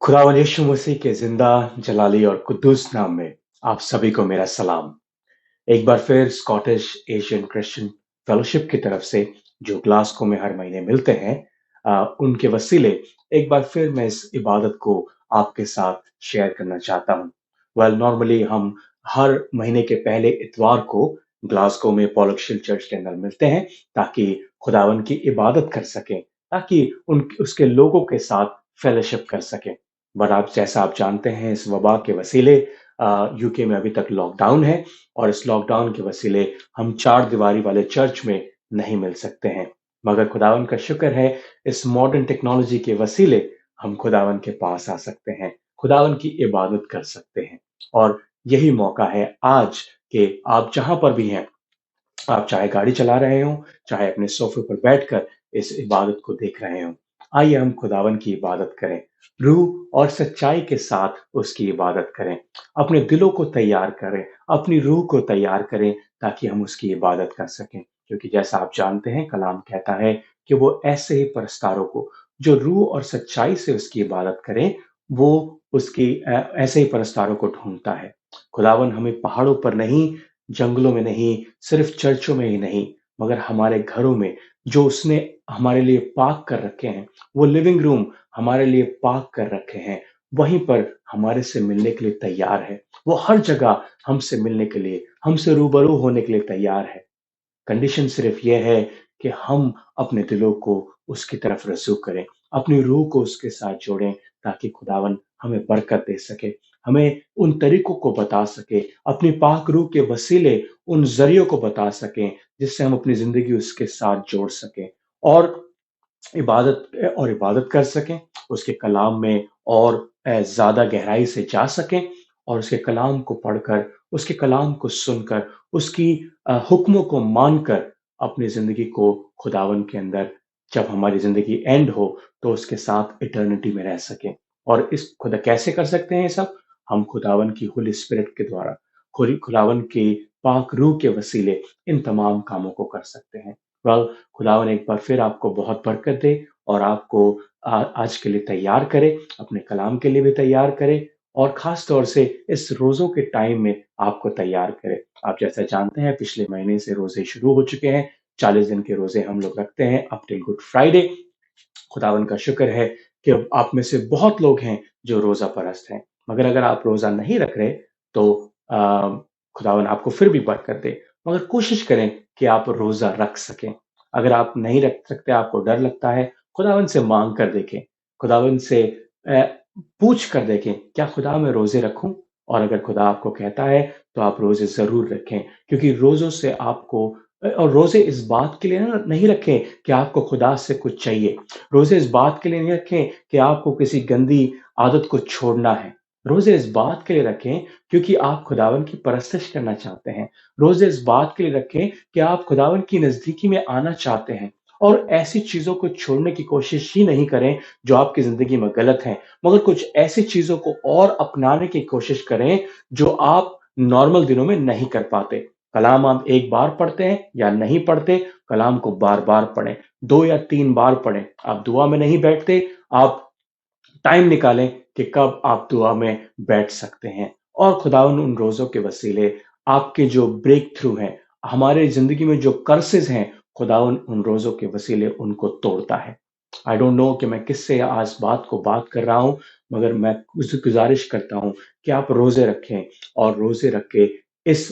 खुदावंद यीशु मसीह के जिंदा जलाली और कुद्दूस नाम में आप सभी को मेरा सलाम। एक बार फिर स्कॉटिश एशियन क्रिश्चियन फेलोशिप की तरफ से जो ग्लासगो में हर महीने मिलते हैं, उनके वसीले एक बार फिर मैं इस इबादत को आपके साथ शेयर करना चाहता हूँ। नॉर्मली हम हर महीने के पहले इतवार को ग्लासगो में पॉलक्शियल चर्च के अंदर मिलते हैं ताकि खुदावन की इबादत कर सकें, ताकि उन उसके लोगों के साथ फेलोशिप कर सकें। बट आप जैसा आप जानते हैं, इस वबा के वसीले यूके में अभी तक लॉकडाउन है और इस लॉकडाउन के वसीले हम चार दीवारी वाले चर्च में नहीं मिल सकते हैं। मगर खुदावन का शुक्र है, इस मॉडर्न टेक्नोलॉजी के वसीले हम खुदावन के पास आ सकते हैं, खुदावन की इबादत कर सकते हैं। और यही मौका है आज कि आप जहां पर भी हैं, आप चाहे गाड़ी चला रहे हो, चाहे अपने सोफे पर बैठकर इस इबादत को देख रहे हो, आइए हम खुदावन की इबादत करें, रूह और सच्चाई के साथ उसकी इबादत करें, अपने दिलों को तैयार करें, अपनी रूह को तैयार करें ताकि हम उसकी इबादत कर सकें। क्योंकि जैसा आप जानते हैं, कलाम कहता है कि वो ऐसे ही परस्तारों को जो रूह और सच्चाई से उसकी इबादत करें, वो उसकी ऐसे ही परस्तारों को ढूंढता है। खुदावन हमें पहाड़ों पर नहीं, जंगलों में नहीं, सिर्फ चर्चों में ही नहीं, मगर हमारे घरों में जो उसने हमारे लिए पाक कर रखे हैं, वो लिविंग रूम हमारे लिए पाक कर रखे हैं, वहीं पर हमारे से मिलने के लिए तैयार है। वो हर जगह हमसे मिलने के लिए, हमसे रूबरू होने के लिए तैयार है। कंडीशन सिर्फ ये है कि हम अपने दिलों को उसकी तरफ रजू करें, अपनी रूह को उसके साथ जोड़ें ताकि खुदावन हमें बरकत दे सके, हमें उन तरीकों को बता सके, अपनी पाक रूह के वसीले उन ज़रियों को बता सकें जिससे हम अपनी ज़िंदगी उसके साथ जोड़ सकें और इबादत कर सकें, उसके कलाम में और ज़्यादा गहराई से जा सकें और उसके कलाम को पढ़कर, उसके कलाम को सुनकर, उसकी हुक्मों को मानकर अपनी ज़िंदगी को खुदावन के अंदर, जब हमारी ज़िंदगी एंड हो, तो उसके साथ इटर्निटी में रह सकें। और इस खुदा कैसे कर सकते हैं ये सब? हम खुदावन की होली स्पिरिट के द्वारा, खुदावन की पाक रूह के वसीले इन तमाम कामों को कर सकते हैं। खुदावन एक बार फिर आपको बहुत बरकत दे और आपको आज के लिए तैयार करे, अपने कलाम के लिए भी तैयार करे और खास तौर से इस रोज़ों के टाइम में आपको तैयार करे। आप जैसा जानते हैं, पिछले महीने से रोज़े शुरू हो चुके हैं, 40 दिन के रोज़े हम लोग रखते हैं अप टिल गुड फ्राइडे। खुदावन का शुक्र है कि अब आप में से बहुत लोग हैं जो रोज़ा परस्त हैं। मगर अगर आप रोज़ा नहीं रख रहे, तो खुदावन आपको फिर भी बरकत दे। मगर कोशिश करें कि आप रोज़ा रख सकें। अगर आप नहीं रख सकते, आपको डर लगता है, खुदावन से माँग कर देखें। खुदावन से अ, पूछ कर देखें, क्या खुदा मैं रोज़े रखूँ? और अगर खुदा आपको कहता है, तो आप रोज़े ज़रूर रखें, क्योंकि रोज़ों से आपको और रोज़े इस बात के लिए ना नहीं रखें कि आपको खुदा से कुछ चाहिए। रोज़े इस बात के लिए नहीं रखें कि आपको किसी गंदी आदत को छोड़ना है। रोज़े इस बात के लिए रखें क्योंकि आप खुदावन की परस्तिश करना चाहते हैं। रोज़े इस बात के लिए रखें कि आप खुदावन की नज़दीकी में आना चाहते हैं और ऐसी चीज़ों को छोड़ने की कोशिश ही नहीं करें जो आपकी ज़िंदगी में गलत हैं, मगर कुछ ऐसी चीज़ों को और अपनाने की कोशिश करें जो आप नॉर्मल दिनों में नहीं कर पाते। कलाम आप एक बार पढ़ते हैं या नहीं पढ़ते, कलाम को बार-बार पढ़ें, 2 या 3 बार पढ़ें। आप दुआ में नहीं बैठते, आप टाइम निकालें कि कब आप दुआ में बैठ सकते हैं और खुदावन उन रोज़ों के वसीले आपके जो ब्रेक थ्रू हैं, हमारे ज़िंदगी में जो कर्सेस हैं, खुदावन उन रोज़ों के वसीले उनको तोड़ता है। आई डोंट नो कि मैं किससे आज बात कर रहा हूँ, मगर मैं गुज़ारिश करता हूँ कि आप रोज़े रखें और रोज़े रख के इस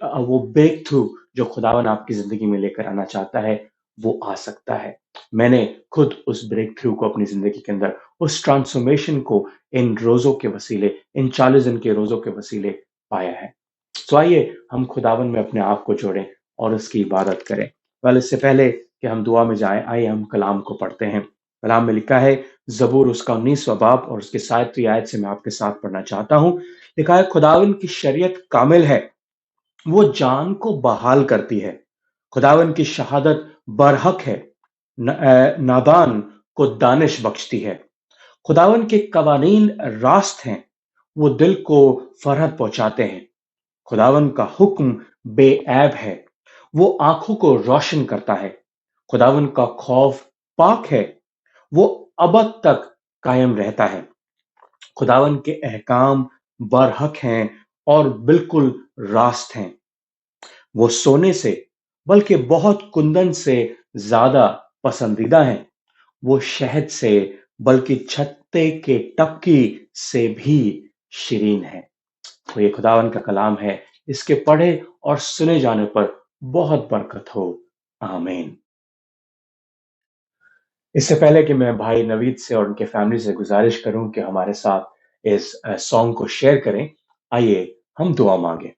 वो ब्रेक थ्रू जो खुदावन आपकी ज़िंदगी में लेकर आना चाहता है, वो आ सकता है। मैंने खुद उस ब्रेक थ्रू को अपनी ज़िंदगी के अंदर, उस ट्रांसफॉर्मेशन को इन रोज़ों के वसीले, इन 40 दिन के रोज़ों के वसीले पाया है। तो आइए हम खुदावन में अपने आप को जोड़ें और उसकी इबादत करें। इससे पहले कि हम दुआ में जाएँ, आइए हम कलाम को पढ़ते हैं। कलाम में लिखा है, ज़बूर उसका 19वाँ बाब और उसकी 7वीं आयत से मैं आपके साथ पढ़ना चाहता हूँ। लिखा है, खुदावन की शरीयत कामिल है, वो जान को बहाल करती है। खुदावन की शहादत बरहक है, नादान को दानिश बख्शती है। खुदावन के कवानीन रास्त हैं, वो दिल को फरहत पहुंचाते हैं। खुदावन का हुक्म बेऐब है, वो आंखों को रोशन करता है। खुदावन का खौफ पाक है, वो अबद तक कायम रहता है। खुदावन के अहकाम बरहक हैं और बिल्कुल रास्त हैं। वो सोने से बल्कि बहुत कुंदन से ज्यादा पसंदीदा हैं। वो शहद से बल्कि छत्ते के टपकी से भी शीरीन है। तो ये खुदावन का कलाम है। इसके पढ़े और सुने जाने पर बहुत बरकत हो। आमीन। इससे पहले कि मैं भाई नवीद से और उनके फैमिली से गुजारिश करूं कि हमारे साथ इस सॉन्ग को शेयर करें, आइए हम दुआ मांगे।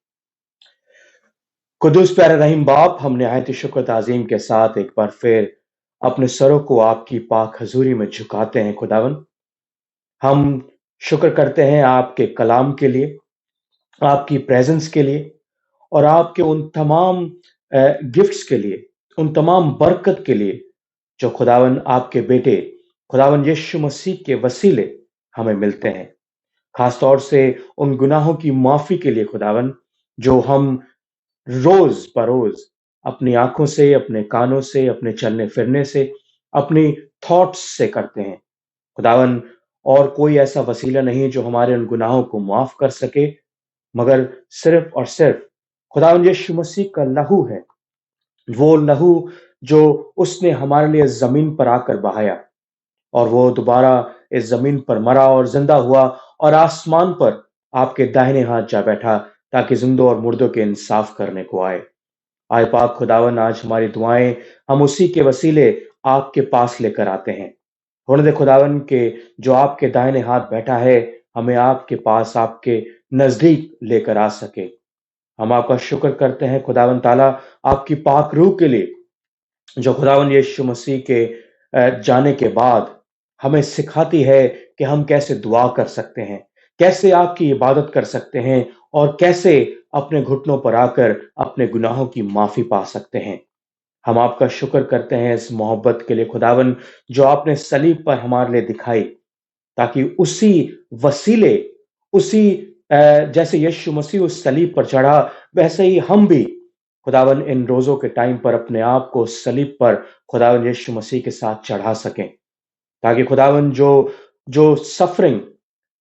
कुदूस प्यारे रहीम बाप, हम निहायत शुक्र ताज़ीम के साथ एक बार फिर अपने सरों को आपकी पाक हजूरी में झुकाते हैं खुदावन। हम शुक्र करते हैं आपके कलाम के लिए, आपकी प्रेजेंस के लिए और आपके उन तमाम गिफ्ट्स के लिए, उन तमाम बरकत के लिए जो खुदावन आपके बेटे खुदावन यीशु मसीह के वसीले हमें मिलते हैं। खास तौर से उन गुनाहों की माफी के लिए खुदावन, जो हम रोज बरोज अपनी आंखों से, अपने कानों से, अपने चलने फिरने से, अपनी थॉट्स से करते हैं खुदावन। और कोई ऐसा वसीला नहीं जो हमारे उन गुनाहों को माफ कर सके, मगर सिर्फ और सिर्फ खुदावन यीशु मसीह का लहू है। वो लहू जो उसने हमारे लिए जमीन पर आकर बहाया और वो दोबारा इस जमीन पर मरा और जिंदा हुआ और आसमान पर आपके दाहिने हाथ जा बैठा, ताकि जिंदों और मुर्दों के इंसाफ करने को आए। आए पाक खुदावन, आज हमारी दुआएं हम उसी के वसीले आपके पास लेकर आते हैं। होने दे खुदावन के जो आपके दाहिने हाथ बैठा है, हमें आपके पास, आपके नजदीक लेकर आ सके। हम आपका शुक्र करते हैं खुदावन ताला, आपकी पाक रूह के लिए, जो खुदावन यीशु मसीह के जाने के बाद हमें सिखाती है कि हम कैसे दुआ कर सकते हैं, कैसे आपकी इबादत कर सकते हैं और कैसे अपने घुटनों पर आकर अपने गुनाहों की माफी पा सकते हैं। हम आपका शुक्र करते हैं इस मोहब्बत के लिए खुदावन, जो आपने सलीब पर हमारे लिए दिखाई, ताकि उसी वसीले, उसी जैसे यीशु मसीह उस सलीब पर चढ़ा, वैसे ही हम भी खुदावन इन रोजों के टाइम पर अपने आप को सलीब पर खुदावन यीशु मसीह के साथ चढ़ा सकें, ताकि खुदावन जो जो सफरिंग,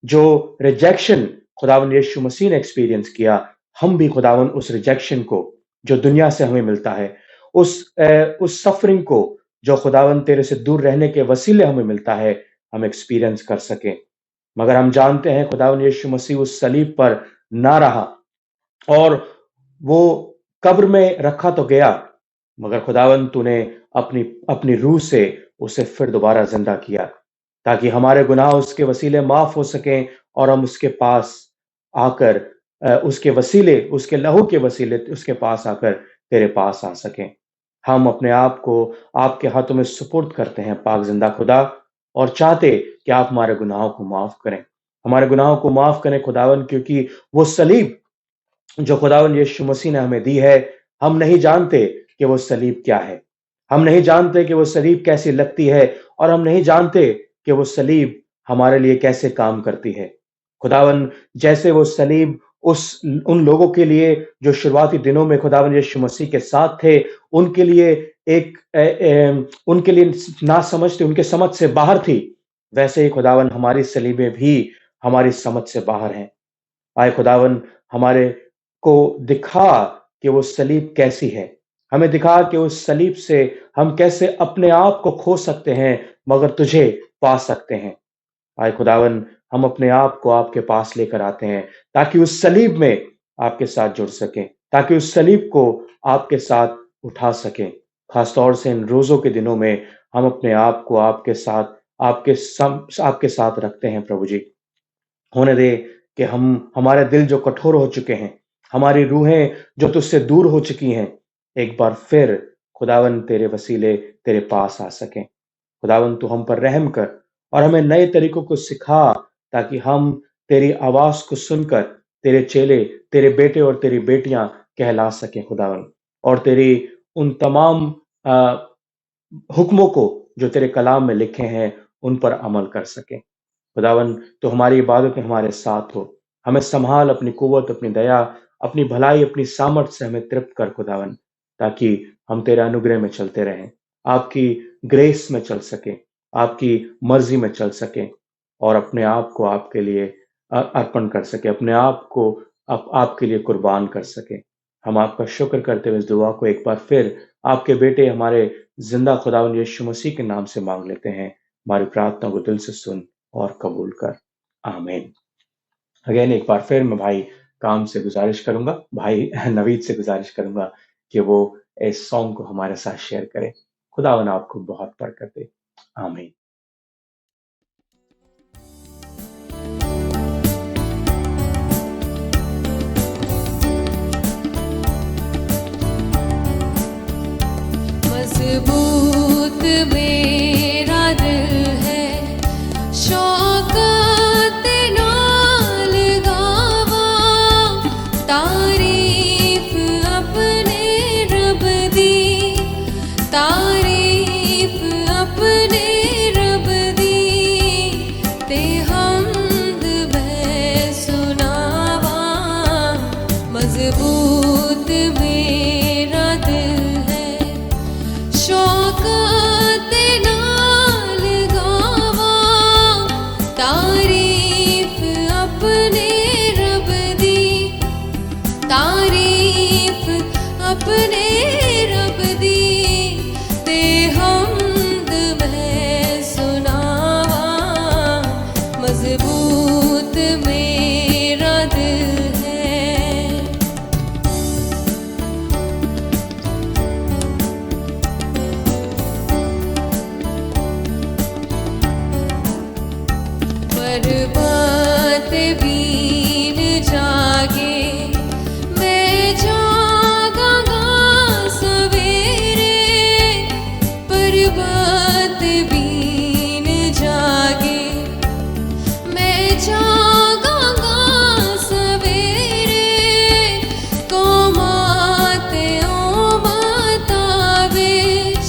जो रिजेक्शन खुदावन यीशु मसीह ने एक्सपीरियंस किया, हम भी खुदावन उस रिजेक्शन को जो दुनिया से हमें मिलता है, उस सफरिंग को जो खुदावन तेरे से दूर रहने के वसीले हमें मिलता है, हम एक्सपीरियंस कर सकें। मगर हम जानते हैं खुदावन यीशु मसीह उस सलीब पर ना रहा और वो कब्र में रखा तो गया, मगर खुदावन तूने अपनी अपनी रूह से उसे फिर दोबारा जिंदा किया, ताकि हमारे गुनाह उसके वसीले माफ हो सकें और हम उसके पास आकर उसके वसीले, उसके लहू के वसीले उसके पास आकर तेरे पास आ सकें। हम अपने आप को आपके हाथों में सुपुर्द करते हैं पाक जिंदा खुदा, और चाहते कि आप हमारे गुनाहों को माफ करें, हमारे गुनाहों को माफ करें खुदावन, क्योंकि वो सलीब जो खुदावन यीशु मसीह ने हमें दी है, हम नहीं जानते कि वो सलीब क्या है। हम नहीं जानते कि वो सलीब कैसी लगती है और हम नहीं जानते कि वो सलीब हमारे लिए कैसे काम करती है। खुदावन, जैसे वो सलीब उस उन लोगों के लिए जो शुरुआती दिनों में खुदावन यीशु मसीह के साथ थे, उनके लिए एक उनके लिए ना समझ थी, उनके समझ से बाहर थी, वैसे ही खुदावन हमारी सलीबें भी हमारी समझ से बाहर हैं। आए खुदावन, हमारे को दिखा कि वो सलीब कैसी है। हमें दिखा कि उस सलीब से हम कैसे अपने आप को खो सकते हैं, मगर तुझे पा सकते हैं। आए खुदावन, हम अपने आप को आपके पास लेकर आते हैं, ताकि उस सलीब में आपके साथ जुड़ सकें, ताकि उस सलीब को आपके साथ उठा सकें। खास तौर से इन रोजों के दिनों में हम अपने आप को आपके साथ, आपके साथ रखते हैं प्रभु जी। होने दे कि हम, हमारे दिल जो कठोर हो चुके हैं, हमारी रूहें जो तुझसे दूर हो चुकी हैं, एक बार फिर खुदावन तेरे वसीले तेरे पास आ सकें। खुदावन, तू हम पर रहम कर और हमें नए तरीकों को सिखा, ताकि हम तेरी आवाज को सुनकर तेरे चेले, तेरे बेटे और तेरी बेटियां कहला सकें खुदावन, और तेरी उन तमाम अ, हुक्मों को जो तेरे कलाम में लिखे हैं, उन पर अमल कर सकें। खुदावन, तो हमारी इबादत में हमारे साथ हो। हमें संभाल, अपनी कुव्वत, अपनी दया, अपनी भलाई, अपनी सामर्थ से हमें तृप्त कर खुदावन, ताकि हम तेरे अनुग्रह में चलते रहें, आपकी ग्रेस में चल सकें, आपकी मर्जी में चल सकें। और अपने आप को आपके लिए अर्पण कर सकें, अपने आप को आपके लिए कुर्बान कर सकें। हम आपका शुक्र करते हुए इस दुआ को एक बार फिर आपके बेटे हमारे ज़िंदा खुदावंद यीशु मसीह के नाम से माँग लेते हैं। हमारी प्रार्थना को दिल से सुन और कबूल कर। आमीन। अगेन एक बार फिर मैं भाई काम से गुज़ारिश करूँगा, भाई नवीद से गुज़ारिश करूँगा कि वो इस सॉन्ग को हमारे साथ शेयर करें। खुदावन आपको बहुत बरकत दे। आमीन। मजबूत मेरा दिल है, शौकत नाल गावा, तारीफ अपने रब दी, तारीफ अपने रब दी, ते हमद मैं सुनावा। मजबूत मेरा दिल है, शौकत नाल गावा, तारीफ अपने रब दी, तारीफ अपने रब दी, ते हमद मैं सुनावा। मजबूत मेरा दिल है। पर्वत बीन जागे, मैं जागांगा सवेरे, पर्वत बीन जागे, मैं जागांगा सवेरे, कौमाते ओ मताविश,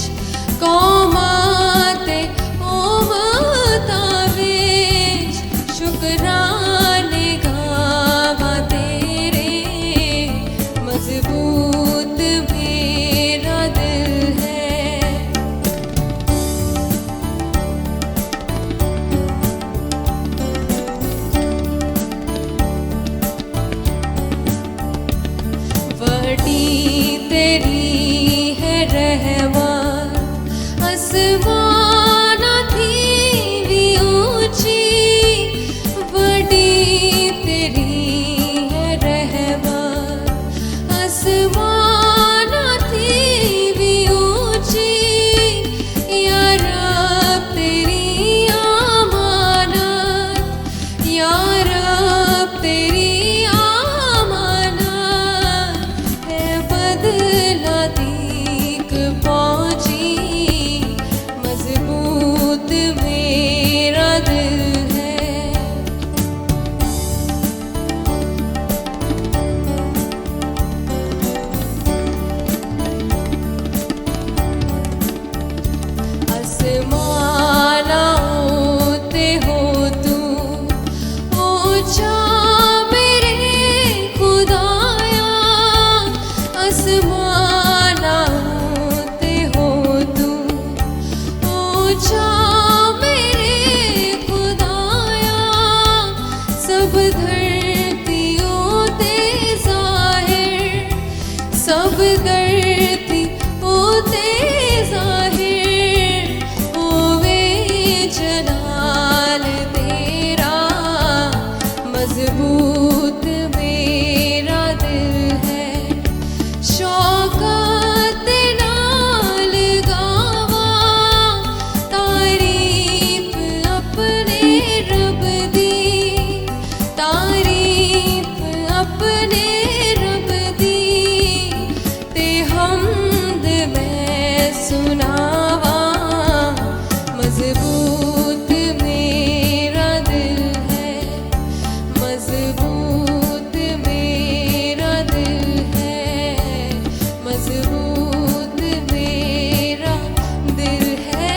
कौमाते ओ मताविश, शुक्राने गावा तेरे। मजबूत मेरा दिल है। वडी तेरी है रहमत, आसमाना थी भी ऊंची, वडी तेरी है रहमत, आसमाना थी भी ऊंची, या रब तेरी अमानत, या रब तेरी अमानत है, बदला दीक पहुंची। मजबूत मेरा दिल है। आसमानों ते हो तू ऊंचा मेरे खुदाया, आसमानों ते हो तू ऊंचा मेरे खुदाया, सब धरतियों ते ज़ाहिर, सब धरती होते ज़ाहिर, होवे जलाल तेरा। मजबूत मेरा दिल है, शौकत नाल गावा, तारीफ अपने रब दी, तारीफ अपने रब दी, ते हमद मैं सुनावा। मजबूत मेरा दिल है, मजबूत मेरा दिल है, मजबूत मेरा दिल है।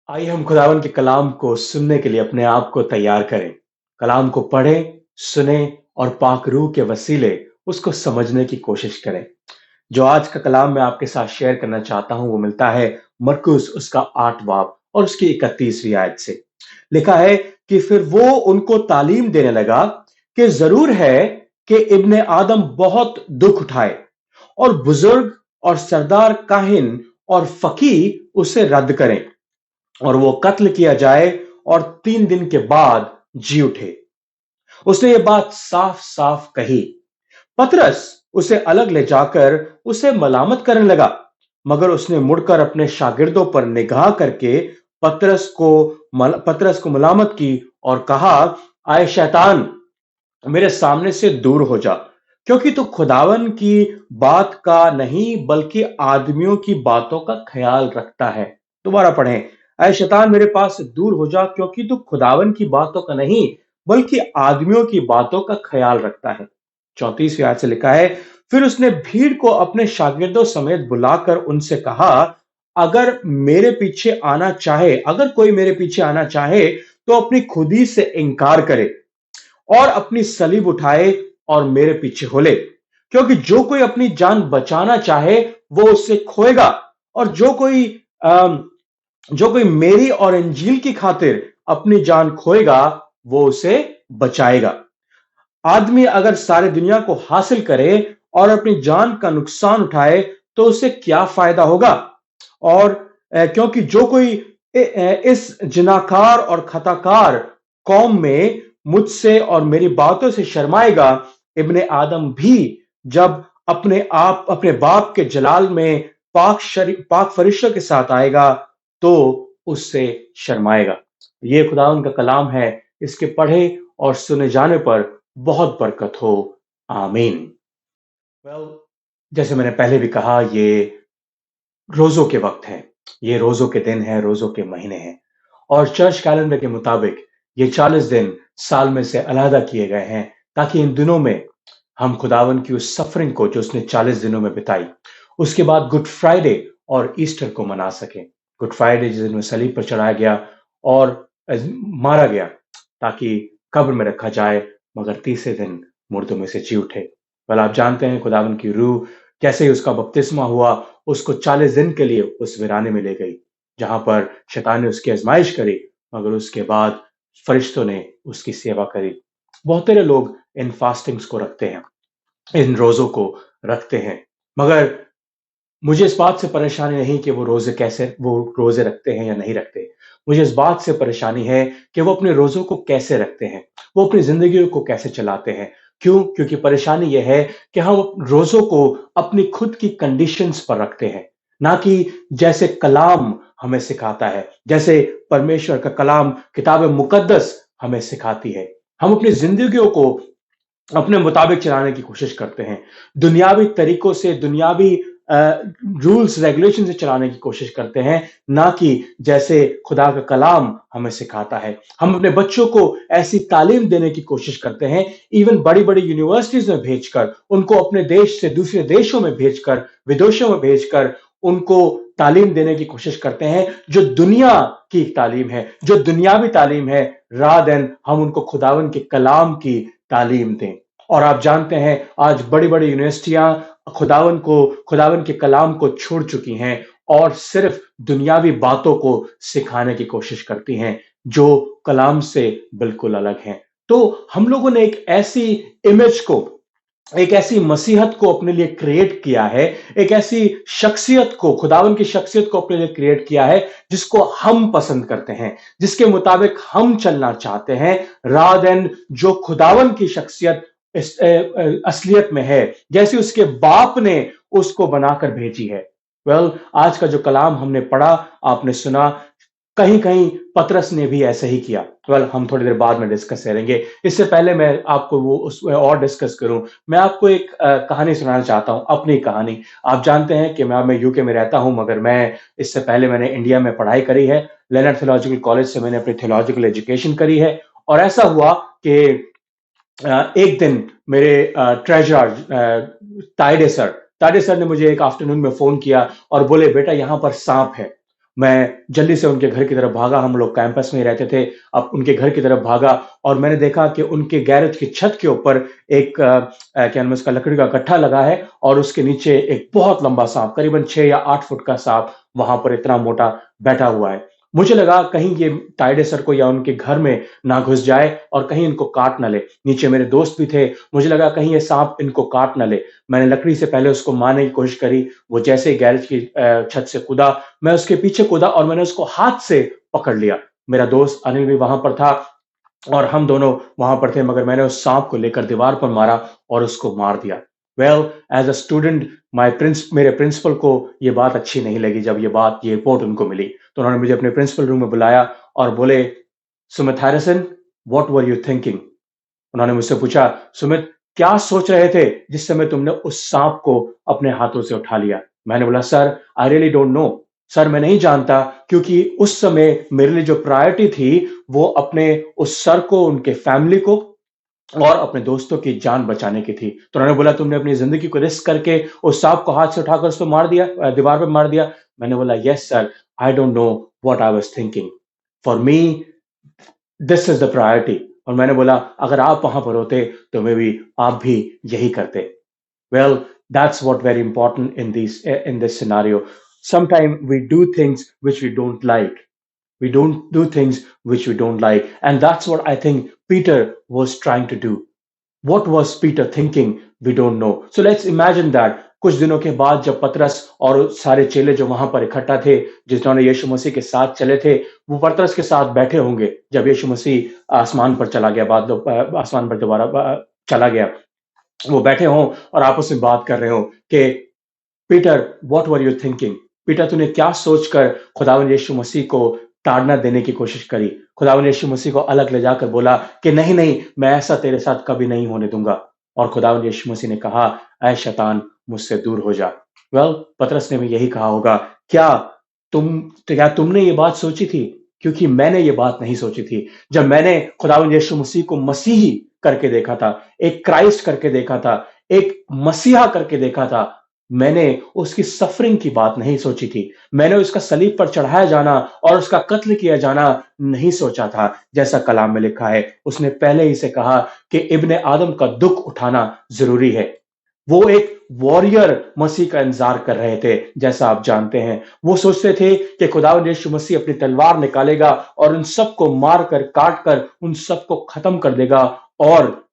आइए हम खुदावन के कलाम को सुनने के लिए अपने आप को तैयार करें। कलाम को पढ़ें, सुनें और पाक रूह के वसीले उसको समझने की कोशिश करें। जो आज का कलाम मैं आपके साथ शेयर करना चाहता हूं वो मिलता है मरकुस उसका 8 बाब और उसकी 31वीं आयत से। लिखा है कि फिर वो उनको तालीम देने लगा कि जरूर है कि इब्ने आदम बहुत दुख उठाए और बुजुर्ग और सरदार काहिन और फकी उसे रद्द करें और वो कत्ल किया जाए और 3 दिन के बाद जी उठे। उसने ये बात साफ साफ कही। पतरस उसे अलग ले जाकर उसे मलामत करने लगा, मगर उसने मुड़कर अपने शागिर्दों पर निगाह करके पतरस को मलामत की और कहा, आए शैतान, मेरे सामने से दूर हो जा, क्योंकि तू खुदावन की बात का नहीं बल्कि आदमियों की बातों का ख्याल रखता है। दोबारा पढ़ें, ऐ शैतान मेरे पास से दूर हो जा, क्योंकि तू खुदावन की बातों का नहीं बल्कि आदमियों की बातों का ख्याल रखता है। 34वीं आयत से लिखा है, फिर उसने भीड़ को अपने शागिर्दों समेत बुलाकर उनसे कहा, अगर कोई मेरे पीछे आना चाहे तो अपनी खुदी से इंकार करे और अपनी सलीब उठाए और मेरे पीछे हो ले। क्योंकि जो कोई अपनी जान बचाना चाहे वो उससे खोएगा, और जो कोई मेरी और इंजील की खातिर अपनी जान खोएगा वो उसे बचाएगा। आदमी अगर सारे दुनिया को हासिल करे और अपनी जान का नुकसान उठाए तो उसे क्या फायदा होगा। और क्योंकि जो कोई इस जिनाकार और खताकार कौम में मुझसे और मेरी बातों से शर्माएगा, इब्ने आदम भी जब अपने बाप के जलाल में पाक फरिश्तों के साथ आएगा तो उससे शर्माएगा। ये खुदावंद का कलाम है। इसके पढ़े और सुने जाने पर बहुत बरकत हो। आमीन। well, जैसे मैंने पहले भी कहा, ये रोजों के वक्त है, ये रोजों के दिन है, रोजों के महीने हैं, और चर्च कैलेंडर के मुताबिक ये 40 दिन साल में से अलहदा किए गए हैं ताकि इन दिनों में हम खुदावन की उस सफरिंग को जो उसने 40 दिनों में बिताई, उसके बाद गुड फ्राइडे और ईस्टर को मना सके। गुड फ्राइडे जिस दिन में सलीब पर चढ़ाया गया और मारा गया ताकि कब्र में रखा जाए, मगर तीसरे दिन मुर्दों में से जी उठे। well, आप जानते हैं खुदावन की रूह कैसे ही उसका बपतिस्मा हुआ, उसको 40 दिन के लिए उस वीराने में ले गई जहां पर शैतान ने उसकी आजमाइश करी, मगर उसके बाद फरिश्तों ने उसकी सेवा करी। बहुत सारे लोग इन फास्टिंग्स को रखते हैं, इन रोजों को रखते हैं, मगर मुझे इस बात से परेशानी नहीं कि वो रोजे रखते हैं या नहीं रखते। मुझे इस बात से परेशानी है कि वो अपने रोजों को कैसे रखते हैं, वो अपनी जिंदगी को कैसे चलाते हैं। क्यों? क्योंकि परेशानी यह है कि हम रोजों को अपनी खुद की कंडीशंस पर रखते हैं, ना कि जैसे कलाम हमें सिखाता है, जैसे परमेश्वर का कलाम किताब मुकद्दस हमें सिखाती है। हम अपनी जिंदगियों को अपने मुताबिक चलाने की कोशिश करते हैं, दुनियावी तरीकों से, दुनियावी रूल्स रेगुलेशन से चलाने की कोशिश करते हैं, ना कि जैसे खुदा का कलाम हमें सिखाता है। हम अपने बच्चों को ऐसी तालीम देने की कोशिश करते हैं, इवन बड़ी बड़ी यूनिवर्सिटीज में भेजकर, उनको अपने देश से दूसरे देशों में भेजकर, विदेशों में भेजकर उनको तालीम देने की कोशिश करते हैं जो दुनिया की तालीम है, जो दुनियावी तालीम है, रात दिन हम उनको खुदावन के कलाम की तालीम दें। और आप जानते हैं आज बड़ी बड़ी यूनिवर्सिटियां खुदावन के कलाम को छोड़ चुकी हैं और सिर्फ दुनियावी बातों को सिखाने की कोशिश करती हैं जो कलाम से बिल्कुल अलग हैं। तो हम लोगों ने एक ऐसी मसीहत को अपने लिए क्रिएट किया है, एक ऐसी शख्सियत को, खुदावन की शख्सियत को अपने लिए क्रिएट किया है जिसको हम पसंद करते हैं, जिसके मुताबिक हम चलना चाहते हैं, रादर देन जो खुदावन की शख्सियत असलियत में है, जैसे उसके बाप ने उसको बनाकर भेजी है। आज का जो कलाम हमने पढ़ा, आपने सुना, कहीं कहीं पतरस ने भी ऐसा ही किया। हम थोड़ी देर बाद में डिस्कस करेंगे। इससे पहले मैं आपको वो उसमें और डिस्कस करूं, मैं आपको एक कहानी सुनाना चाहता हूं, अपनी कहानी। आप जानते हैं कि मैं यूके में रहता हूं, मगर मैं इससे पहले मैंने इंडिया में पढ़ाई करी है। लेनर्ड थियोलॉजिकल कॉलेज से मैंने अपनी थियोलॉजिकल एजुकेशन करी है। और ऐसा हुआ कि एक दिन मेरे ट्रेजरर ताइडे सर ने मुझे एक आफ्टरनून में फोन किया और बोले, बेटा यहाँ पर सांप है। मैं जल्दी से उनके घर की तरफ भागा, हम लोग कैंपस में ही रहते थे, अब उनके घर की तरफ भागा और मैंने देखा कि उनके गैरेज की छत के ऊपर एक क्या नाम है उसका लकड़ी का गट्ठा लगा है और उसके नीचे एक बहुत लंबा साँप, करीबन 6 या 8 फुट का साँप वहाँ पर इतना मोटा बैठा हुआ है। मुझे लगा कहीं ये टाइडे सर को या उनके घर में ना घुस जाए और कहीं इनको काट ना ले। नीचे मेरे दोस्त भी थे, मुझे लगा कहीं ये साँप इनको काट ना ले। मैंने लकड़ी से पहले उसको मारने की कोशिश करी, वो जैसे ही गैरेज की छत से कूदा, मैं उसके पीछे कूदा और मैंने उसको हाथ से पकड़ लिया। मेरा दोस्त अनिल भी वहाँ पर था और हम दोनों वहाँ पर थे मगर मैंने उस साँप को लेकर दीवार पर मारा और उसको मार दिया। वेल एज़ अ स्टूडेंट मेरे प्रिंसिपल को ये बात अच्छी नहीं लगी जब ये रिपोर्ट उनको मिली। तो उन्होंने मुझे अपने प्रिंसिपल रूम में बुलाया और बोले, "Sumit Harrison, what were you thinking?" उन्होंने मुझसे पूछा, "सुमित, क्या सोच रहे थे जिस समय तुमने उस सांप को अपने हाथों से उठा लिया?" मैंने बोला, "sir, I really don't know. Sir, मैं नहीं जानता क्योंकि उस समय मेरे लिए जो प्रायोरिटी थी, वो अपने उस सर को, उनके फैमिली को और अपने दोस्तों की जान बचाने की थी।" तो उन्होंने बोला, "तुमने अपनी ज़िंदगी को रिस्क करके उस सांप को हाथ से उठाकर उसको मार दिया दीवार पे मार दिया?" मैंने बोला, "yes sir, I don't know what I was thinking. For me this is the priority." और मैंने बोला अगर आप वहां पर होते तो मे बी आप भी यही करते। Well that's what very important in this scenario. Sometime we do things which we don't like, we don't do things which we don't like, and that's what I think Peter was trying to do. What was Peter thinking? We don't know. So let's imagine that कुछ दिनों के बाद जब पतरस और सारे चेले जो वहां पर इकट्ठा थे, जिन्होंने यीशु मसीह के साथ चले थे, वो पतरस के साथ बैठे होंगे जब यीशु मसीह आसमान पर चला गया, आसमान पर दोबारा चला गया। वो बैठे हों और आपस में बात कर रहे हो कि Peter what were you thinking? Peter तूने क्या सोचकर खुदावंद यीशु मसीह को ताड़ना देने की कोशिश करी? खुदावंद यीशु मसीह को अलग ले जाकर बोला कि नहीं नहीं, मैं ऐसा तेरे साथ कभी नहीं होने दूंगा। और खुदावंद यीशु मसीह ने कहा, ऐ शैतान, मुझसे दूर हो जा। वेल पतरस ने भी यही कहा होगा, क्या क्या तुमने ये बात सोची थी? क्योंकि मैंने ये बात नहीं सोची थी। जब मैंने खुदावंद यीशु मसीह को मसीही करके देखा था, एक क्राइस्ट करके देखा था, एक मसीहा करके देखा था, मैंने उसकी सफरिंग की बात नहीं सोची थी। मैंने उसका सलीब पर चढ़ाया जाना और उसका कत्ल किया जाना नहीं सोचा था। जैसा कलाम में लिखा है, उसने पहले ही से कहा कि इब्ने आदम का दुख उठाना जरूरी है। वो एक वॉरियर मसीह का इंतजार कर रहे थे। जैसा आप जानते हैं, वो सोचते थे कि खुदावंद यीशु मसीह अपनी तलवार निकालेगा और उन सबको मार कर, काट कर उन सबको खत्म कर देगा और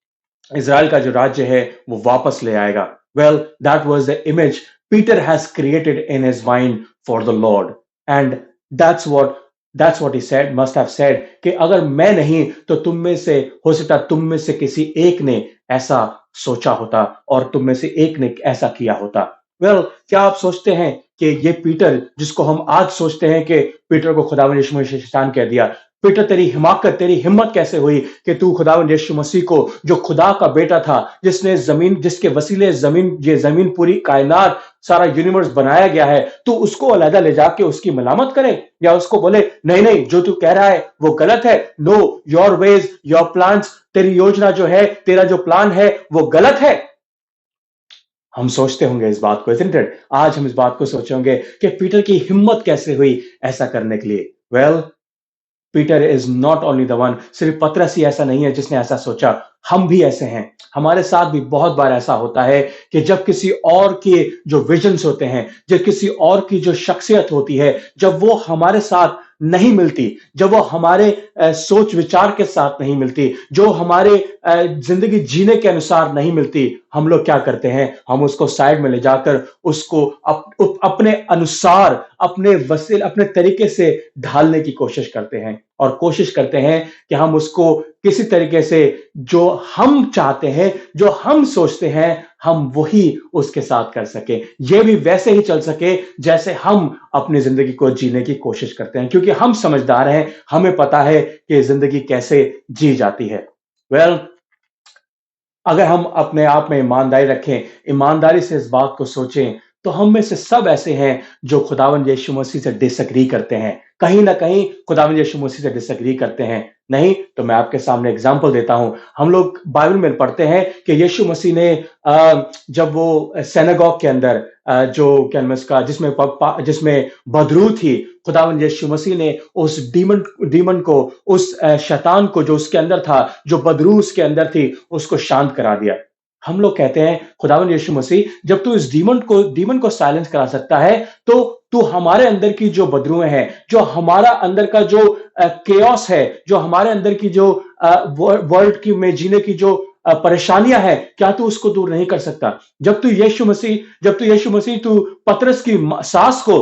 इज़राइल का जो राज्य है वो वापस ले आएगा। Well, that was the image Peter has created in his mind for the Lord, and that's what he said, must have said कि अगर मैं नहीं तो तुम में से हो सकता, तुम में से किसी एक ने ऐसा सोचा होता और तुम में से एक ने ऐसा किया होता। क्या आप सोचते हैं कि ये पीटर, जिसको हम आज सोचते हैं कि पीटर को खुदावंद यीशु मसीह शैतान कह दिया, पीटर तेरी हिमाकत, तेरी हिम्मत कैसे हुई कि तू खुदावंद यीशु मसीह को, जो खुदा का बेटा था, जिसके वसीले ये जमीन पूरी कायनात, सारा यूनिवर्स बनाया गया है, तू उसको अलहदा ले जाके उसकी मलामत करे या उसको बोले नहीं नहीं जो तू कह रहा है वो गलत है। No, your ways, your plans, तेरी योजना जो है, तेरा जो प्लान है वो गलत है। हम सोचते होंगे इस बात को, isn't it? आज हम इस बात को सोचे होंगे कि पीटर की हिम्मत कैसे हुई ऐसा करने के लिए। Peter is not only the one, सिर्फ पतरस ही ऐसा नहीं है जिसने ऐसा सोचा, हम भी ऐसे हैं। हमारे साथ भी बहुत बार ऐसा होता है कि जब किसी और के जो विजन्स होते हैं, जब किसी और की जो शख्सियत होती है, जब वो हमारे साथ नहीं मिलती, जब वो हमारे सोच विचार के साथ नहीं मिलती, जो हमारे जिंदगी जीने के अनुसार नहीं मिलती, हम लोग क्या करते हैं, हम उसको साइड में ले जाकर उसको अपने अनुसार, अपने तरीके से ढालने की कोशिश करते हैं और कोशिश करते हैं कि हम उसको किसी तरीके से जो हम चाहते हैं, जो हम सोचते हैं, हम वही उसके साथ कर सके, ये भी वैसे ही चल सके जैसे हम अपनी जिंदगी को जीने की कोशिश करते हैं, क्योंकि हम समझदार हैं, हमें पता है कि जिंदगी कैसे जी जाती है। अगर हम अपने आप में ईमानदारी रखें, ईमानदारी से इस बात को सोचें, तो हम में से सब ऐसे हैं जो खुदावंद यीशु मसीह से डिसएग्री करते हैं। कहीं ना कहीं खुदावंद यीशु मसीह से डिसएग्री करते हैं। नहीं तो मैं आपके सामने एग्जांपल देता हूं। हम लोग बाइबल में पढ़ते हैं कि यीशु मसीह ने जब वो सिनेगॉग के अंदर जो क्या नाम है उसका, जिसमें बदरू थी, खुदावंद यीशु मसीह ने उस डीमन को, उस शैतान को जो उसके अंदर था, जो बदरू उसके अंदर थी, उसको शांत करा दिया। हम लोग कहते हैं खुदावंद यीशु मसीह, जब तू इस डीमन को साइलेंस करा सकता है, तो तू हमारे अंदर की जो बदरुएं हैं, जो हमारा अंदर का जो केओस है, जो हमारे अंदर की जो वर्ल्ड की में जीने की जो परेशानियां हैं, क्या तू उसको दूर नहीं कर सकता? जब तू यीशु मसीह तू पतरस की सांस को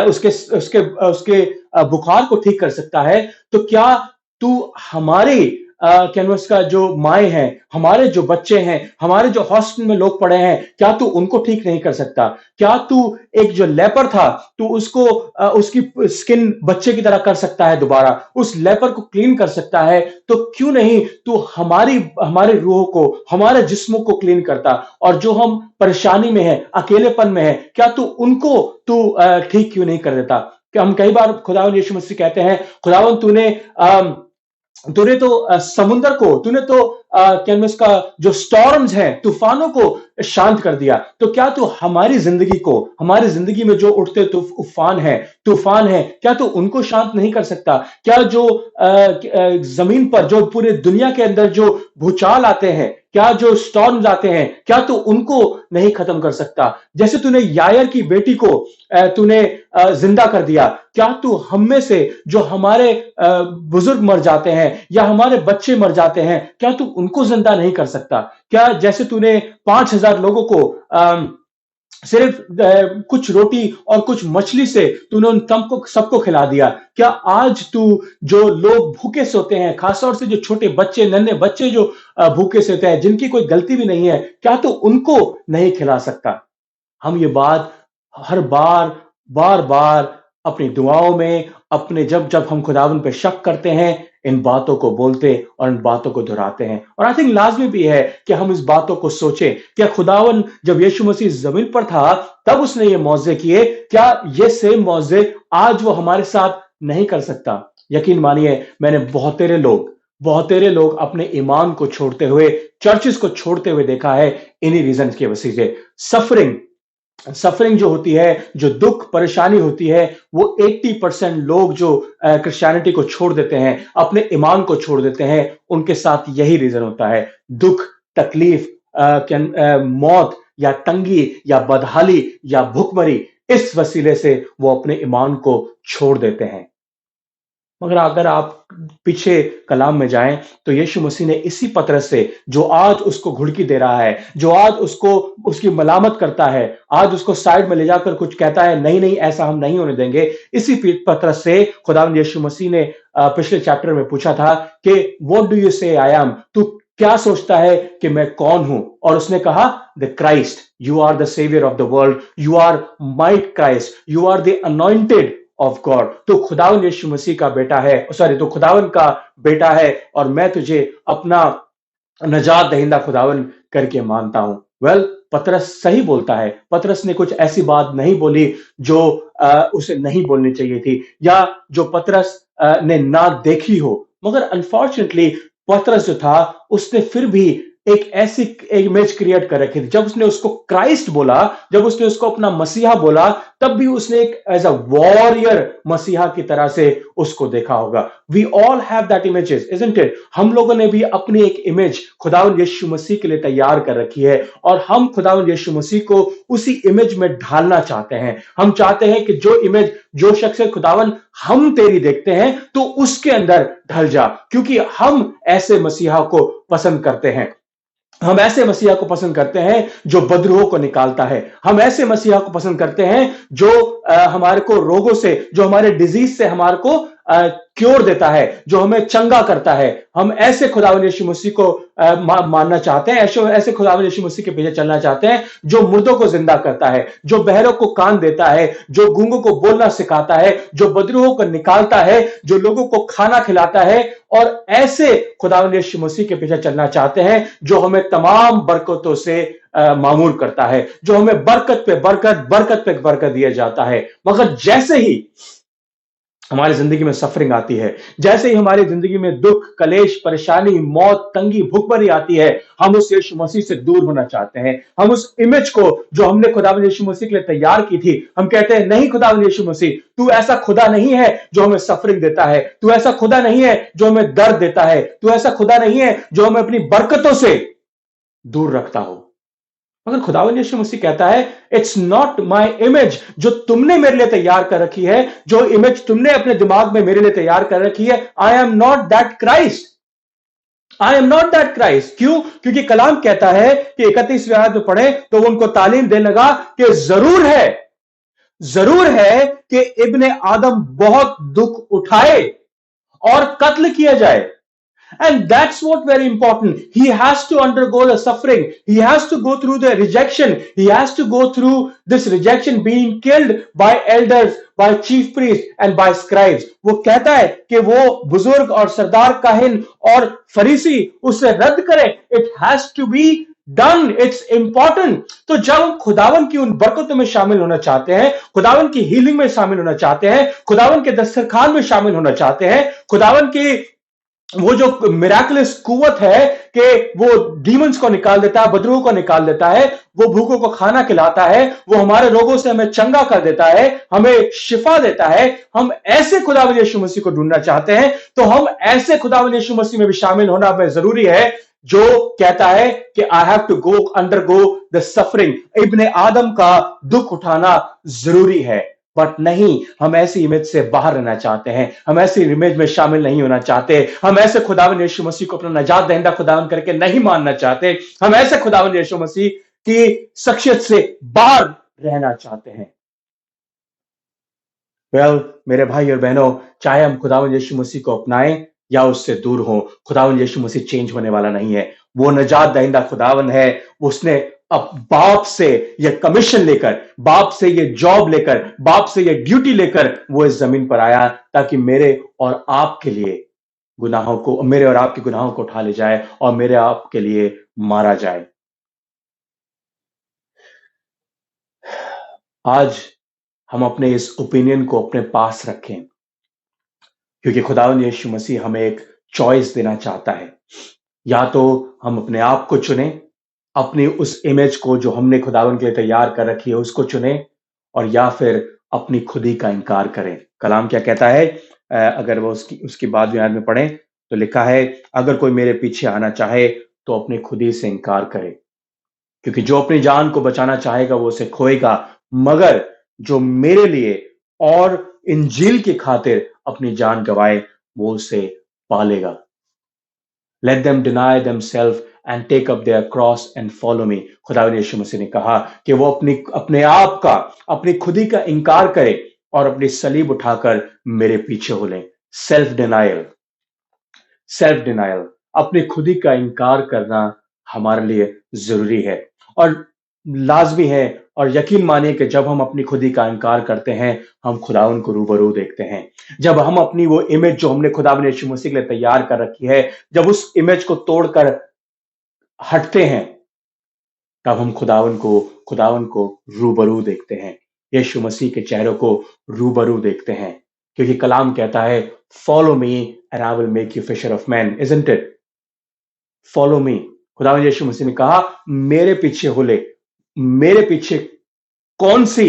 उसके उसके उसके बुखार को ठीक कर सकता है, तो क्या तू हमारे कैनवस का जो माए हैं, हमारे जो बच्चे हैं, हमारे जो हॉस्पिटल में लोग पड़े हैं, क्या तू उनको ठीक नहीं कर सकता? क्या तू एक जो लेपर था, तू उसको उसकी स्किन बच्चे की तरह कर सकता है, दोबारा उस लेपर को क्लीन कर सकता है? तो क्यों नहीं तू हमारी रूह को, हमारे जिस्मों को क्लीन करता? और जो हम परेशानी में है, अकेलेपन में है, क्या तू उनको तू ठीक क्यों नहीं कर देता? कि हम कई बार खुदावंद यीशु मसीह कहते हैं, खुदावंद तूने तो समुंदर को, तूने तो क्या नाम है उसका, जो स्टॉर्म्स हैं, तूफानों को शांत कर दिया, तो क्या तू हमारी जिंदगी में जो उठते तूफान है, क्या तू उनको शांत नहीं कर सकता? क्या जो जमीन पर, जो पूरे दुनिया के अंदर जो भूचाल आते हैं, क्या जो स्टॉर्म्स आते हैं, क्या तू उनको नहीं खत्म कर सकता? जैसे तूने यायर की बेटी को तूने जिंदा कर दिया, क्या तू हम में से जो हमारे बुजुर्ग मर जाते हैं या हमारे बच्चे मर जाते हैं, क्या तू उनको जिंदा नहीं कर सकता? क्या जैसे तूने 5,000 लोगों को सिर्फ कुछ रोटी और कुछ मछली से तूने उन सबको खिला दिया, क्या आज तू जो लोग भूखे सोते हैं, खासतौर से जो छोटे बच्चे, नन्हे बच्चे जो भूखे सोते हैं, जिनकी कोई गलती भी नहीं है, क्या तू उनको नहीं खिला सकता? हम ये बात हर बार बार अपनी दुआओं में, अपने जब हम खुदावंद पे शक करते हैं, इन बातों को बोलते और इन बातों को दोहराते हैं। और आई थिंक लाजमी भी है कि हम इस बातों को सोचें, क्या खुदावंद जब यीशु मसीह जमीन पर था, तब उसने ये मौजे किए, क्या ये सेम मौजे आज वो हमारे साथ नहीं कर सकता? यकीन मानिए, मैंने बहुतेरे लोग अपने ईमान को छोड़ते हुए, चर्चेस को छोड़ते हुए देखा है, इन्हीं रीजन की वजह से। सफरिंग जो होती है, जो दुख परेशानी होती है, वो 80% लोग जो क्रिश्चियनिटी को छोड़ देते हैं, अपने ईमान को छोड़ देते हैं, उनके साथ यही रीजन होता है। दुख, तकलीफ, मौत या तंगी या बदहाली या भुखमरी, इस वसीले से वो अपने ईमान को छोड़ देते हैं। मगर अगर आप पीछे कलाम में जाएं, तो यीशु मसीह ने इसी पतरस से, जो आज उसको घुड़की दे रहा है, जो आज उसको उसकी मलामत करता है, आज उसको साइड में ले जाकर कुछ कहता है, नहीं नहीं ऐसा हम नहीं होने देंगे, इसी पतरस से खुदावंद यीशु मसीह ने पिछले चैप्टर में पूछा था कि व्हाट डू यू से आई एम, तू क्या सोचता है कि मैं कौन हूं? और उसने कहा, the Christ, you are the saviour of the world, you are my Christ, you are the anointed of God. तो खुदावंद यीशु मसीह का बेटा है, तो खुदावंद का बेटा है, और मैं तुझे अपना नजात दहिंदा खुदावंद करके मानता हूं। वेल, पतरस सही बोलता है। पतरस ने कुछ ऐसी बात नहीं बोली जो उसे नहीं बोलनी चाहिए थी, या जो पतरस ने ना देखी हो। मगर अनफॉर्चुनेटली पतरस जो था, उसने फिर भी एक ऐसी इमेज क्रिएट कर रखी थी। जब उसने उसको क्राइस्ट बोला, जब उसने उसको अपना मसीहा बोला, तब भी उसने एक एज अ वॉरियर मसीहा की तरह से उसको देखा होगा। We all have that images, isn't it? हम लोगों ने भी अपनी एक इमेज खुदावंद यीशु मसीह के लिए तैयार कर रखी है, और हम खुदावंद यीशु मसीह को उसी इमेज में ढालना चाहते हैं। हम चाहते हैं कि जो इमेज, जो शख्स खुदावंद हम तेरी देखते हैं, तो उसके अंदर ढल जा, क्योंकि हम ऐसे मसीहा को पसंद करते हैं। हम ऐसे मसीहा को पसंद करते हैं जो बदरूहों को निकालता है। हम ऐसे मसीहा को पसंद करते हैं जो हमारे को रोगों से, जो हमारे डिजीज से हमारे को क्योर देता है, जो हमें चंगा करता है। हम ऐसे खुदावंद यीशु मसीह को मानना चाहते हैं, ऐसे खुदावंद यीशु मसीह के पीछे चलना चाहते हैं, जो मुर्दों को जिंदा करता है, जो बहरों को कान देता है, जो गूंगों को बोलना सिखाता है, जो बदरूहों को निकालता है, जो लोगों को खाना खिलाता है। और ऐसे खुदावंद यीशु मसीह के पीछे चलना चाहते हैं जो हमें तमाम बरकतों से मामूर करता है, जो हमें बरकत पे बरकत दिया जाता है। मगर जैसे ही हमारी जिंदगी में सफरिंग आती है, जैसे ही हमारी जिंदगी में दुख, कलेश, परेशानी, मौत, तंगी, भुखमरी आती है, हम उस यीशु मसीह से दूर होना चाहते हैं। हम उस इमेज को जो हमने खुदावंद यीशु मसीह के लिए तैयार की थी, हम कहते हैं नहीं खुदावंद यीशु मसीह, तू ऐसा खुदा नहीं है जो हमें सफरिंग देता है, तू ऐसा खुदा नहीं है जो हमें दर्द देता है, तू ऐसा खुदा नहीं है जो हमें अपनी बरकतों से दूर रखता हो। मगर खुदावंद यीशु मसीह कहता है, इट्स नॉट माई इमेज जो तुमने मेरे लिए तैयार कर रखी है, जो इमेज तुमने अपने दिमाग में मेरे लिए तैयार कर रखी है, I am not that Christ. I am not that Christ. क्यों? क्योंकि कलाम कहता है कि 31वें आयत में पढ़े तो वो उनको तालीम देने लगा कि जरूर है कि इब्ने आदम बहुत दुख उठाए और कत्ल किया जाए। And that's what very important. He has to undergo the suffering. He has to go through the rejection. He has to go through this rejection, being killed by elders, by chief priests and by scribes. वो कहता है कि वो बुजुर्ग और सरदार काहिन और फरीसी उसे रद्द करें. It has to be done. It's important. तो जब हम खुदावन की उन बरकतों में शामिल होना चाहते हैं, खुदावन की हीलिंग में शामिल होना चाहते हैं, खुदावन के दस्तरखान में शामिल होना चाहते हैं, खुदावन की वो जो मिराकुलस कुवत है कि वो डीमंस को निकाल देता है, बदरूह को निकाल देता है, वो भूखों को खाना खिलाता है, वो हमारे रोगों से हमें चंगा कर देता है, हमें शिफा देता है, हम ऐसे खुदावंद यीशु मसीह को ढूंढना चाहते हैं, तो हम ऐसे खुदावंद यीशु मसीह में भी शामिल होना हमें जरूरी है जो कहता है कि I have to go undergo the suffering. इब्ने आदम का दुख उठाना जरूरी है। बट नहीं, हम ऐसी इमेज से बाहर रहना चाहते हैं, हम ऐसी इमेज में शामिल नहीं होना चाहते, हम ऐसे खुदावंद यीशु मसीह को अपना नजात दहिंदा खुदावंद करके नहीं मानना चाहते, हम ऐसे खुदावंद यीशु मसीह की शख्सियत से बाहर रहना चाहते हैं। मेरे भाई और बहनों, चाहे हम खुदावंद यीशु मसीह को अपनाएं या उससे दूर हो, खुदावंद यीशु मसीह चेंज होने वाला नहीं है। वो नजात दहिंदा खुदावंद है। उसने अब बाप से ये कमीशन लेकर, बाप से ये जॉब लेकर, बाप से ये ड्यूटी लेकर वो इस जमीन पर आया ताकि मेरे और आपके लिए गुनाहों को, मेरे और आपके गुनाहों को उठा ले जाए और मेरे आपके लिए मारा जाए। आज हम अपने इस ओपिनियन को अपने पास रखें, क्योंकि खुदावंद यीशु मसीह हमें एक चॉइस देना चाहता है। या तो हम अपने आप को चुने, अपनी उस इमेज को जो हमने खुदावंद के लिए तैयार कर रखी है उसको चुने, और या फिर अपनी खुदी का इनकार करें। कलाम क्या कहता है? अगर वो उसकी बाद में पढ़ें तो लिखा है, अगर कोई मेरे पीछे आना चाहे तो अपनी खुदी से इनकार करे, क्योंकि जो अपनी जान को बचाना चाहेगा वो उसे खोएगा, मगर जो मेरे लिए और इंजील की खातिर अपनी जान गवाए वो उसे पालेगा। Let them deny themselves and take up their cross and follow me। खुदावंद यीशु मसीह ने कहा कि वो अपने आप का, अपनी खुदी का इनकार करे और अपनी सलीब उठाकर मेरे पीछे हो लें। सेल्फ डिनायल, अपनी खुदी का इनकार करना हमारे लिए जरूरी है और लाजमी है। और यकीन मानिए कि जब हम अपनी खुदी का इनकार करते हैं, हम खुदावंद को रूबरू देखते हैं। जब हम अपनी वो इमेज जो हमने खुदावंद यीशु मसीह के लिए तैयार कर रखी है, जब उस इमेज को तोड़कर हटते हैं, तब हम खुदावंद को रूबरू देखते हैं, यीशु मसीह के चेहरे को रूबरू देखते हैं। क्योंकि कलाम कहता है, follow me and I will make you fisher of man, isn't it? Follow me. खुदावंद यीशु मसीह ने कहा, मेरे पीछे हो ले। मेरे पीछे कौन से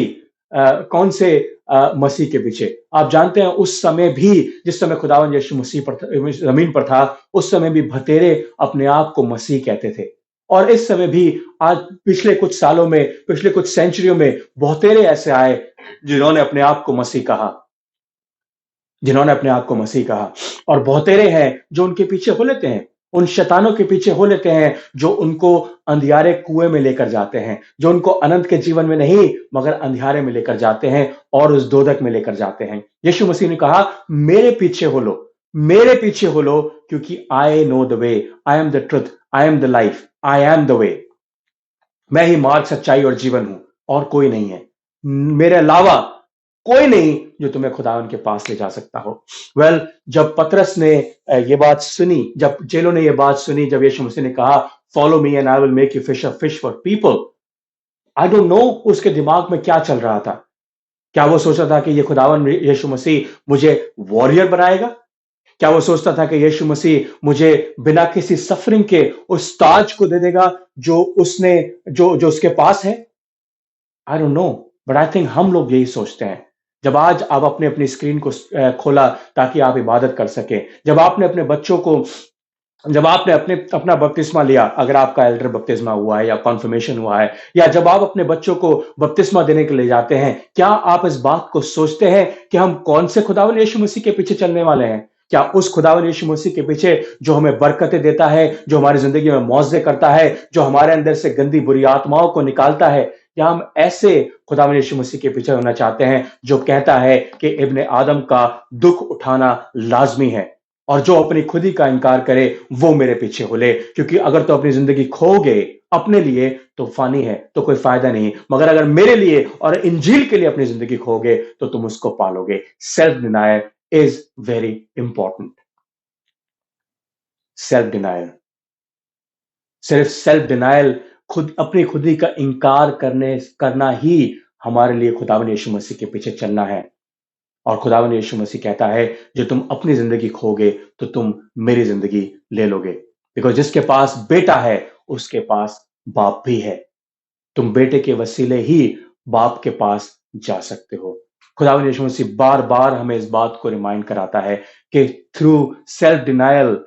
मसीह के पीछे? आप जानते हैं उस समय भी, जिस समय खुदावंद यीशु मसीह पर जमीन पर था, उस समय भी भतेरे अपने आप को मसीह कहते थे। और इस समय भी, आज पिछले कुछ सालों में, पिछले कुछ सेंचुरियों में बहुतेरे ऐसे आए जिन्होंने अपने आप को मसीह कहा, और बहुतेरे हैं जो उनके पीछे हो लेते हैं, उन शैतानों के पीछे हो लेते हैं जो उनको अंधियारे कुएं में लेकर जाते हैं, जो उनको अनंत के जीवन में नहीं मगर अंधियारे में लेकर जाते हैं और उस दोजख में लेकर जाते हैं। यीशु मसीह ने कहा, मेरे पीछे हो लो, क्योंकि I know the way, I am the truth, I am the life, I am the way. मैं ही मार्ग, सच्चाई और जीवन हूं, और कोई नहीं है। मेरे अलावा कोई नहीं जो तुम्हें खुदावंद के पास ले जा सकता हो। जब पतरस ने ये बात सुनी, जब चेलों ने ये बात सुनी, जब यीशु मसीह ने कहा, follow me and I will make you fish for people, I don't know उसके दिमाग में क्या चल रहा था। क्या वो सोचता था कि ये खुदावन यीशु मसीह मुझे वॉरियर बनाएगा? क्या वो सोचता था कि यीशु मसीह मुझे बिना किसी सफरिंग के उस ताज को दे देगा जो उसने जो जो उसके पास है? I don't know, but I think हम लोग यही सोचते हैं। जब आज आप अपने अपनी स्क्रीन को खोला ताकि आप इबादत कर सकें, जब आपने अपने बच्चों को जब आपने अपना बपतिस्मा लिया, अगर आपका एल्डर बपतिस्मा हुआ है या कॉन्फर्मेशन हुआ है, या जब आप अपने बच्चों को बपतिस्मा देने के लिए जाते हैं, क्या आप इस बात को सोचते हैं कि हम कौन से खुदावन यीशु मसीह के पीछे चलने वाले हैं? क्या उस खुदावन यीशु मसीह के पीछे जो हमें बरकतें देता है, जो हमारी जिंदगी में मौजे करता है, जो हमारे अंदर से गंदी बुरी आत्माओं को निकालता है, या हम ऐसे खुदावन यीशु मसीह के पीछे होना चाहते हैं जो कहता है कि इब्ने आदम का दुख उठाना लाजमी है, और जो अपनी खुदी का इनकार करे वो मेरे पीछे हो ले, क्योंकि अगर तो अपनी जिंदगी खोगे अपने लिए तो फानी है, तो कोई फायदा नहीं, मगर अगर मेरे लिए और इंजील के लिए अपनी जिंदगी खोगे तो तुम उसको पालोगे। Self denial is very important. Self denial, सिर्फ सेल्फ डिनायल, खुद अपनी खुदी का इनकार करना ही हमारे लिए खुदावन यीशु मसीह के पीछे चलना है। और खुदावन यीशु मसीह कहता है, जो तुम अपनी जिंदगी खोगे तो तुम मेरी जिंदगी ले लोगे। बिकॉज जिसके पास बेटा है उसके पास बाप भी है। तुम बेटे के वसीले ही बाप के पास जा सकते हो। खुदावन यीशु मसीह बार बार हमें इस बात को रिमाइंड कराता है कि थ्रू सेल्फ डिनायल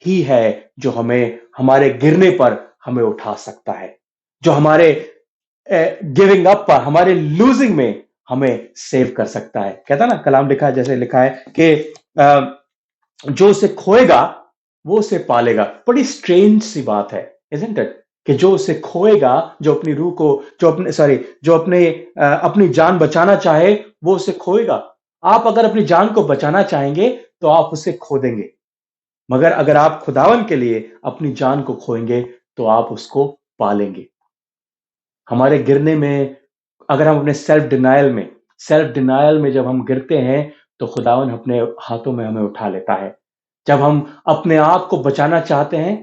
ही है जो हमें हमारे गिरने पर हमें उठा सकता है, जो हमारे गिविंग अप पर, हमारे लूजिंग में हमें सेव कर सकता है। कहता ना, कलाम लिखा है, जैसे लिखा है कि जो उसे खोएगा वो उसे पालेगा। बड़ी स्ट्रेंज सी बात है, इजंट इट, कि जो उसे खोएगा, जो अपनी रूह को, जो अपनी जान बचाना चाहे वो उसे खोएगा। आप अगर अपनी जान को बचाना चाहेंगे तो आप उसे खो देंगे, मगर अगर आप खुदावन के लिए अपनी जान को खोएंगे तो आप उसको पालेंगे। हमारे गिरने में, अगर हम अपने सेल्फ डिनायल में जब हम गिरते हैं तो खुदावन अपने हाथों में हमें उठा लेता है। जब हम अपने आप को बचाना चाहते हैं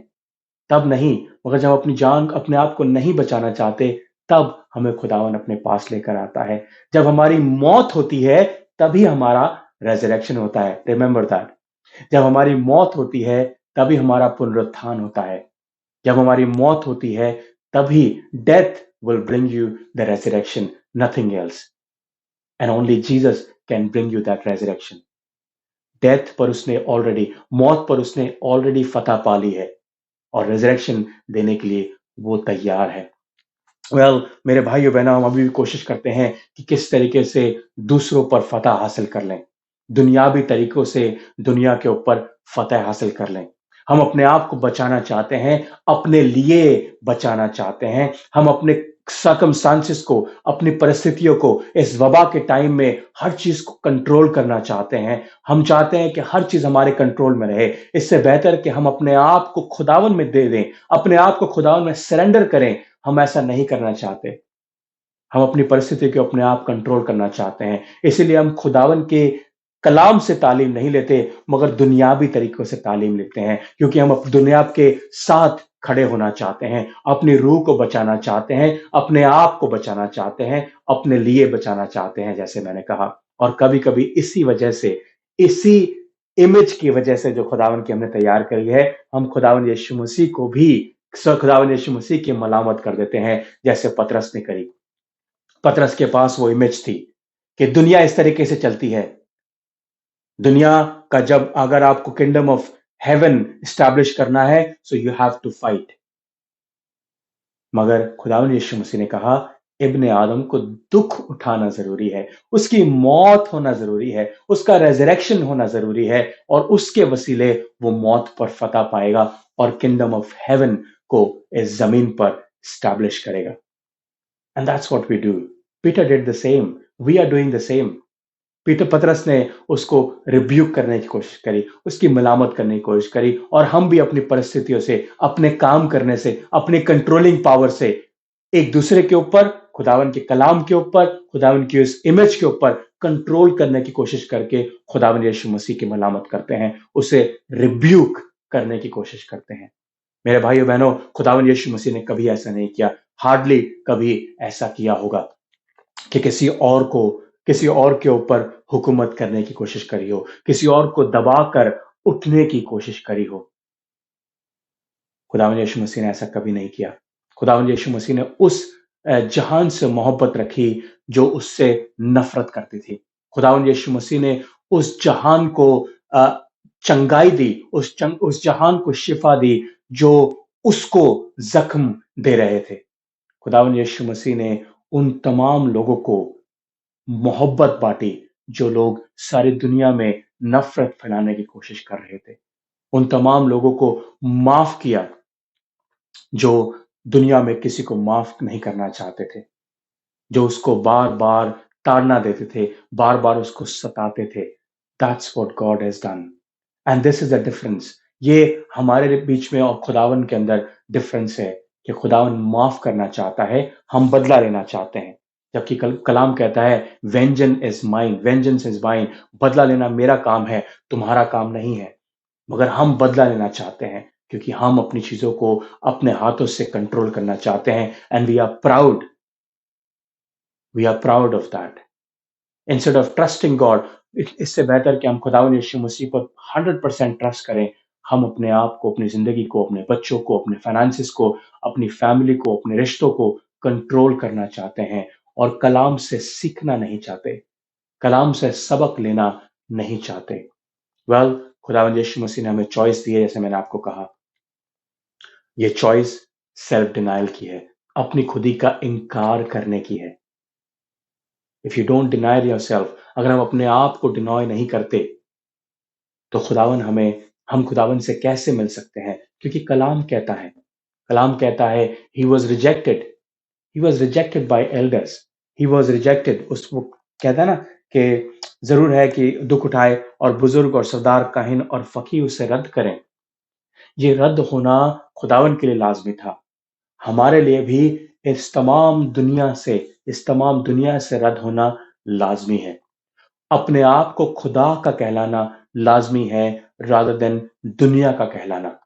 तब नहीं, मगर जब अपनी जान अपने आप को नहीं बचाना चाहते तब हमें खुदावन अपने पास लेकर आता है। जब हमारी मौत होती है तभी हमारा रेजरेक्शन होता है। रिमेंबर दैट, जब हमारी मौत होती है तभी हमारा पुनरुत्थान होता है। जब हमारी मौत होती है तभी death will bring you the resurrection, nothing else, and only Jesus can bring you that resurrection. Death पर उसने ऑलरेडी, मौत पर उसने ऑलरेडी फतह पा ली है, और रेजरेक्शन देने के लिए वो तैयार है। मेरे भाइयों बहनों, हम अभी भी कोशिश करते हैं कि किस तरीके से दूसरों पर फतह हासिल कर लें, दुनियावी तरीकों से दुनिया के ऊपर फतह हासिल कर लें। हम अपने आप को बचाना चाहते हैं, अपने लिए बचाना चाहते हैं। हम अपने सर्कमस्टांसेस को, अपनी परिस्थितियों को इस वबा के टाइम में हर चीज को कंट्रोल करना चाहते हैं। हम चाहते हैं कि हर चीज हमारे कंट्रोल में रहे। इससे बेहतर कि हम अपने आप को खुदावन में दे दें, अपने आप को खुदावन में सरेंडर करें। हम ऐसा नहीं करना चाहते। हम अपनी परिस्थिति को अपने आप कंट्रोल करना चाहते हैं। इसीलिए हम खुदावन के कलाम से तालीम नहीं लेते, मगर दुनियावी तरीकों से तालीम लेते हैं, क्योंकि हम दुनिया के साथ खड़े होना चाहते हैं, अपनी रूह को बचाना चाहते हैं, अपने आप को बचाना चाहते हैं, अपने लिए बचाना चाहते हैं, जैसे मैंने कहा। और कभी कभी इसी वजह से, इसी इमेज की वजह से जो खुदावन की हमने तैयार करी है, हम खुदावन यीशु मसीह को भी, खुदावन यीशु मसीह की मलामत कर देते हैं, जैसे पतरस ने करी। पतरस के पास वो इमेज थी कि दुनिया इस तरीके से चलती है। दुनिया का, जब अगर आपको किंगडम ऑफ हेवन एस्टैब्लिश करना है, so you have to fight. मगर खुदावंद यीशु मसीह ने कहा, इब्ने आदम को दुख उठाना जरूरी है, उसकी मौत होना जरूरी है, उसका रेजरेक्शन होना जरूरी है, और उसके वसीले वो मौत पर फतह पाएगा और किंगडम ऑफ हेवन को इस जमीन पर एस्टैब्लिश करेगा। And that's what we do. Peter did the same, we are doing the same. Peter Patras ने उसको रिब्यूक करने की कोशिश करी, उसकी मलामत करने की कोशिश करी, और हम भी अपनी परिस्थितियों से, अपने काम करने से, अपने कंट्रोलिंग पावर से एक दूसरे के ऊपर, खुदावन के कलाम के ऊपर, खुदावन की उस इमेज के ऊपर कंट्रोल करने की कोशिश करके खुदावन यीशु मसीह की मलामत करते हैं, उसे रिब्यूक करने की कोशिश करते हैं। मेरे भाइयों बहनों, खुदावन यीशु मसीह ने कभी ऐसा नहीं किया, हार्डली कभी ऐसा किया होगा कि किसी और के ऊपर हुकूमत करने की कोशिश करी हो, किसी और को दबाकर उठने की कोशिश करी हो। खुदावंद यीशु मसीह ने ऐसा कभी नहीं किया। खुदावंद यीशु मसीह ने उस जहान से मोहब्बत रखी जो उससे नफ़रत करती थी। खुदावंद यीशु मसीह ने उस जहान को अ, चंगाई दी, उस जहान को शिफ़ा दी जो उसको ज़ख्म दे रहे थे। खुदावंद यीशु मसीह ने उन तमाम लोगों को मोहब्बत बाँटी, जो लोग सारी दुनिया में नफ़रत फैलाने की कोशिश कर रहे थे। उन तमाम लोगों को माफ़ किया, जो दुनिया में किसी को माफ़ नहीं करना चाहते थे, जो उसको बार-बार ताड़ना देते थे, बार-बार उसको सताते थे। That's what God has done and this is the difference. ये हमारे बीच में और खुदावन के अंदर डिफरेंस है कि खुदावन माफ़ करना चाहता है, हम बदला लेना चाहते हैं। जबकि कलाम कहता है वेंजेंस इज़ माइन, बदला लेना मेरा काम है, तुम्हारा काम नहीं है। मगर हम बदला लेना चाहते हैं क्योंकि हम अपनी चीज़ों को अपने हाथों से कंट्रोल करना चाहते हैं and we are proud of that. Instead of trusting God, इससे बेहतर कि हम खुदावंद यीशु मसीह पर 100% ट्रस्ट करें। हम अपने आप को, अपनी ज़िंदगी को, अपने बच्चों को, अपने फाइनेंसेस को, अपनी फैमिली को, अपने रिश्तों को कंट्रोल करना चाहते हैं और कलाम से सीखना नहीं चाहते, कलाम से सबक लेना नहीं चाहते। वेल, खुदावंद यीशु मसीह ने हमें चॉइस दी है, जैसे मैंने आपको कहा। ये चॉइस सेल्फ डिनायल की है, अपनी खुदी का इनकार करने की है। If you don't deny yourself, अगर हम अपने आप को डिनाय नहीं करते, तो हम खुदावन से कैसे मिल सकते हैं? क्योंकि कलाम कहता है he was rejected, by elders, he was rejected. उस वो कहता है ना कि जरूर है कि दुख उठाए और बुजुर्ग और सरदार काहिन और फकीर उसे रद्द करें। ये रद्द होना खुदावन के लिए लाजमी था, हमारे लिए भी इस तमाम दुनिया से रद्द होना लाजमी है। अपने आप को खुदा का कहलाना लाजमी है रादर देन दुनिया का कहलाना।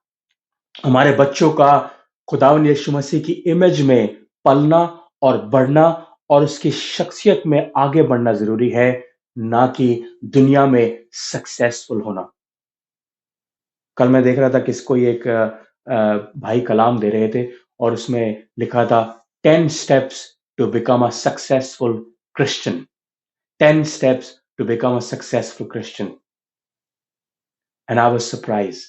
हमारे बच्चों का खुदावंद यीशु मसीह की इमेज में पलना और बढ़ना और उसकी शख्सियत में आगे बढ़ना जरूरी है, ना कि दुनिया में सक्सेसफुल होना। कल मैं देख रहा था किसको ये एक भाई कलाम दे रहे थे और उसमें लिखा था 10 steps to become a successful Christian. 10 steps to become a successful Christian. And I was surprised.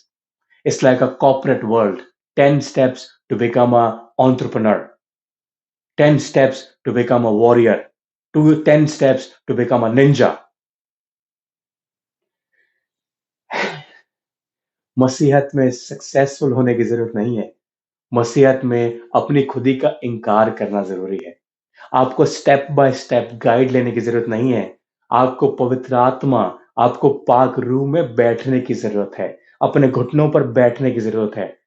It's like a corporate world. 10 steps to become an entrepreneur. 10 steps to become a warrior. 10 steps to become a ninja. मसीहत में successful होने की जरूरत नहीं है। मसीहत में अपनी खुदी का इनकार करना जरूरी है। आपको स्टेप बाय स्टेप गाइड लेने की जरूरत नहीं है। आपको पवित्र आत्मा, आपको पाक रूह में बैठने की जरूरत है, अपने घुटनों पर बैठने की जरूरत है।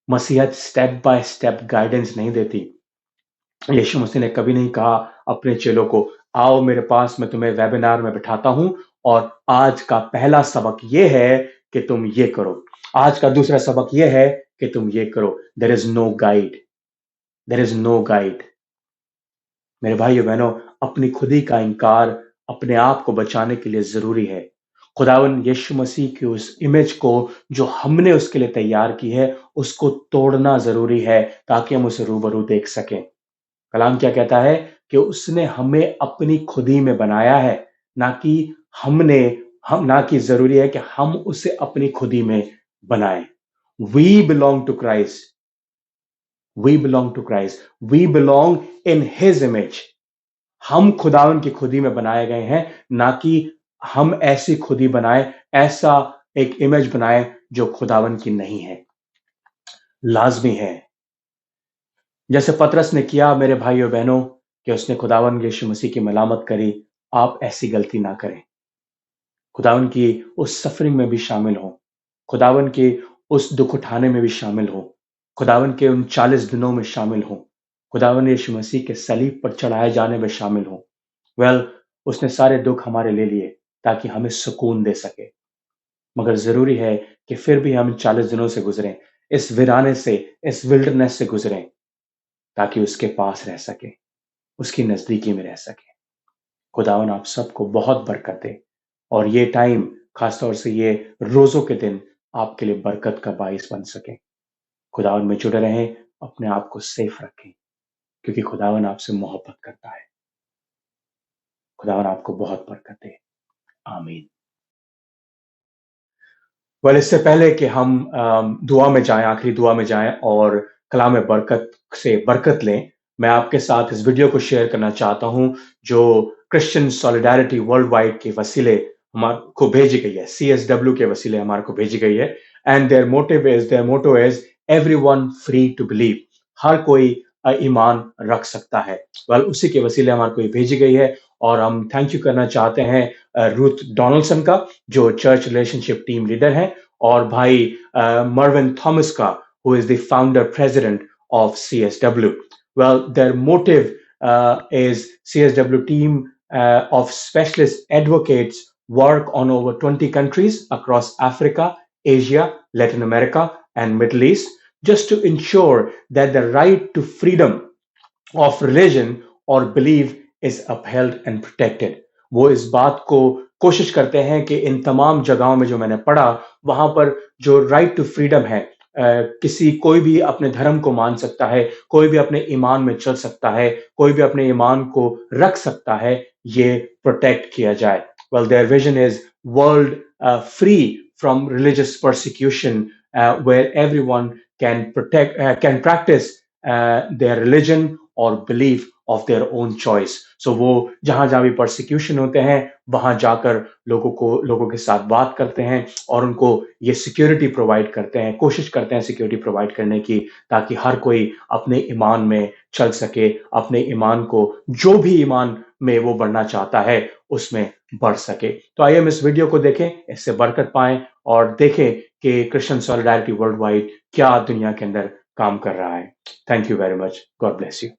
मसीहत स्टेप बाय स्टेप गाइडेंस नहीं देती। यीशु मसीह ने कभी नहीं कहा अपने चेलों को, आओ मेरे पास, मैं तुम्हें वेबिनार में बिठाता हूं और आज का पहला सबक ये है कि तुम ये करो, आज का दूसरा सबक ये है कि तुम ये करो। There is no guide, there is no guide. मेरे भाइयों बहनों, अपनी खुदी का इनकार अपने आप को बचाने के लिए जरूरी है। खुदावन यीशु मसीह की उस इमेज को जो हमने उसके लिए तैयार की है, उसको तोड़ना जरूरी है ताकि हम उसे रूबरू देख सकें। कलाम क्या कहता है कि उसने हमें अपनी खुदी में बनाया है, ना कि जरूरी है कि हम उसे अपनी खुदी में बनाएं। We belong to Christ, we belong to Christ, we belong in his image. हम खुदावन की खुदी में बनाए गए हैं, ना कि हम ऐसी खुदी बनाए, ऐसा एक इमेज बनाए जो खुदावन की नहीं है। लाजमी है, जैसे पतरस ने किया मेरे भाइयों बहनों, कि उसने खुदावन यीशु मसीह की मलामत करी, आप ऐसी गलती ना करें। खुदावन की उस सफरिंग में भी शामिल हो, खुदावन के उस दुख उठाने में भी शामिल हो, खुदावन के उन 40 दिनों में शामिल हो, खुदावन यीशु मसीह के सलीब पर चढ़ाए जाने में शामिल हो। उसने सारे दुख हमारे ले लिए ताकि हमें सुकून दे सके। मगर जरूरी है कि फिर भी हम 40 दिनों से गुजरें, इस वीराने से, इस विल्डरनेस से गुजरें, ताकि उसके पास रह सके, उसकी नजदीकी में रह सके। खुदावन आप सबको बहुत बरकत दे और ये टाइम, खासतौर से ये रोज़ों के दिन आपके लिए बरकत का बाइस बन सके। खुदावन में जुड़े रहें, अपने आप को सेफ रखें, क्योंकि खुदावन आपसे मोहब्बत करता है। खुदावन आपको बहुत बरकत दे। आमीन। वेल, इससे पहले कि हम दुआ में जाएँ, आखिरी दुआ में जाएँ और कलाम बरकत से बरकत लें, मैं आपके साथ इस वीडियो को शेयर करना चाहता हूँ, जो क्रिश्चियन सॉलिडारिटी वर्ल्ड वाइड के वसीले हमारे को भेजी गई है, CSW के वसीले हमारे को भेजी गई है। And their motto is everyone free to believe. हर कोई ईमान रख सकता है। वेल, उसी के वसीले हमारे को ये भेजी गई है और हम थैंक यू करना चाहते हैं रूथ डोनाल्डसन का, जो चर्च रिलेशनशिप टीम लीडर हैं, और भाई मर्विन थॉमस का, who is the founder president of CSW. Well, their motive is CSW team of specialist advocates work on over 20 countries across Africa, Asia, Latin America, and Middle East, just to ensure that the right to freedom of religion or belief is upheld and protected. वो इस बात को कोशिश करते हैं कि इन तमाम जगहों में जो मैंने पढ़ा, वहां पर जो राइट टू फ्रीडम है, किसी कोई भी अपने धर्म को मान सकता है, कोई भी अपने ईमान में चल सकता है, कोई भी अपने ईमान को रख सकता है, ये प्रोटेक्ट किया जाए। Well, their vision is world free from religious persecution, where everyone can practice their religion or belief of their own choice. So वो जहां जहां भी persecution होते हैं, वहां जाकर लोगों के साथ बात करते हैं और उनको ये सिक्योरिटी प्रोवाइड करते हैं, कोशिश करते हैं सिक्योरिटी प्रोवाइड करने की, ताकि हर कोई अपने ईमान में चल सके, अपने ईमान को, जो भी ईमान में वो बढ़ना चाहता है, उसमें बढ़ सके। तो आइए हम इस वीडियो को देखें, इससे बरकत पाएं और देखें कि क्रिश्चियन सॉलिडारिटी वर्ल्ड वाइड क्या दुनिया के अंदर काम कर रहा है। Thank you very much. God bless you.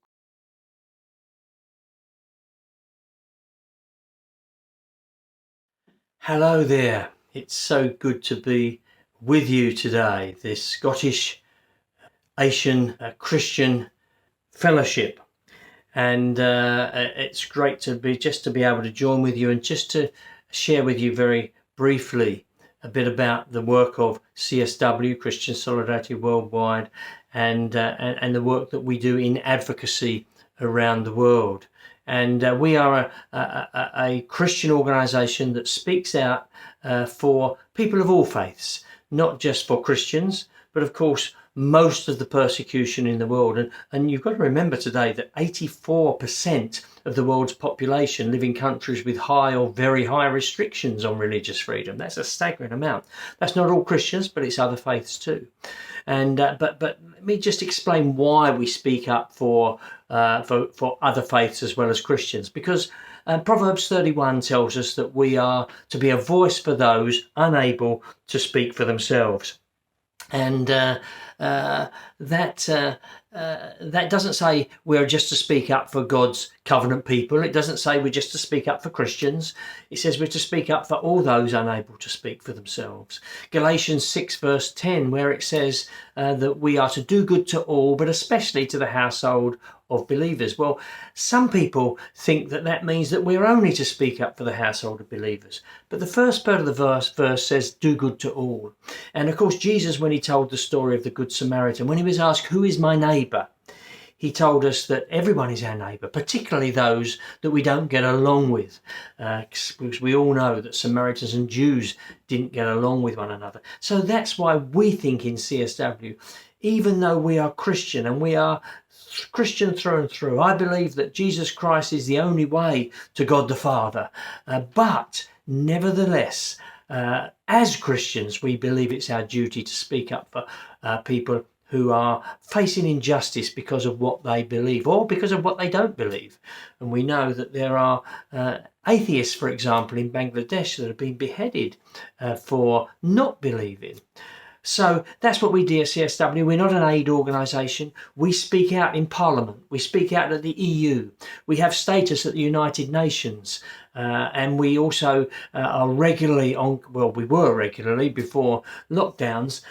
Hello there. It's so good to be with you today. This Scottish Asian Christian Fellowship, and it's great to be able to join with you and just to share with you very briefly a bit about the work of CSW, Christian Solidarity Worldwide, and the work that we do in advocacy around the world. And we are a Christian organisation that speaks out for people of all faiths, not just for Christians, but of course most of the persecution in the world. And you've got to remember today that 84% of the world's population live in countries with high or very high restrictions on religious freedom. That's a staggering amount. That's not all Christians, but it's other faiths too. And but let me just explain why we speak up for other faiths as well as Christians, because Proverbs 31 tells us that we are to be a voice for those unable to speak for themselves. And that doesn't say we're just to speak up for God's covenant people. It doesn't say we're just to speak up for Christians. It says we're to speak up for all those unable to speak for themselves. Galatians 6 verse 10, where it says that we are to do good to all, but especially to the household of believers. Well, some people think that means that we're only to speak up for the household of believers. But the first part of the verse says do good to all. And of course, Jesus, when he told the story of the Good Samaritan, when he was asked, who is my neighbour? He told us that everyone is our neighbour, particularly those that we don't get along with. Because we all know that Samaritans and Jews didn't get along with one another. So that's why we think in CSW, even though we are Christian and we are Christian through and through, I believe that Jesus Christ is the only way to God the Father. But nevertheless, as Christians, we believe it's our duty to speak up for people who are facing injustice because of what they believe or because of what they don't believe. And we know that there are atheists, for example, in Bangladesh that have been beheaded for not believing. So that's what we do at CSW. We're not an aid organisation. We speak out in Parliament. We speak out at the EU. We have status at the United Nations. And we also are regularly on, well, we were regularly before lockdowns,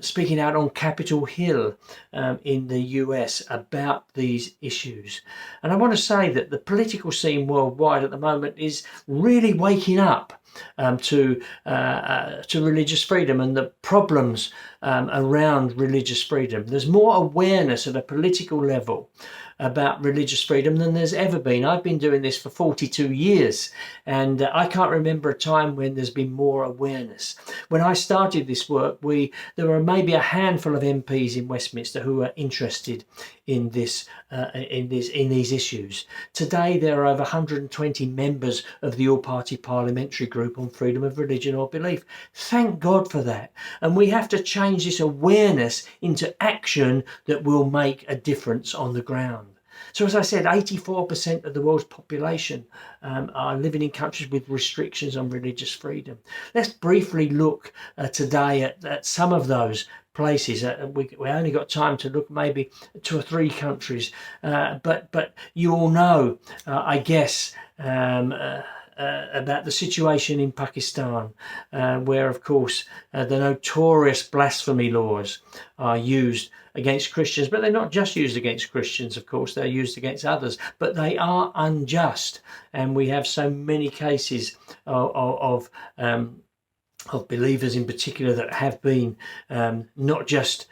speaking out on Capitol Hill in the US about these issues. And I want to say that the political scene worldwide at the moment is really waking up to religious freedom and the problems around religious freedom. There's more awareness at a political level about religious freedom than there's ever been. I've been doing this for 42 years, and I can't remember a time when there's been more awareness. When I started this work, there were maybe a handful of MPs in Westminster who were interested in these issues. Today, there are over 120 members of the All-Party Parliamentary Group on Freedom of Religion or Belief. Thank God for that. And we have to change this awareness into action that will make a difference on the ground. So as I said, 84% of the world's population are living in countries with restrictions on religious freedom. Let's briefly look today at some of those places. We only got time to look maybe 2 or 3 countries, but you all know, I guess, about the situation in Pakistan, where, of course, the notorious blasphemy laws are used against Christians, but they're not just used against Christians, of course, they're used against others, but they are unjust. And we have so many cases of believers in particular that have been not just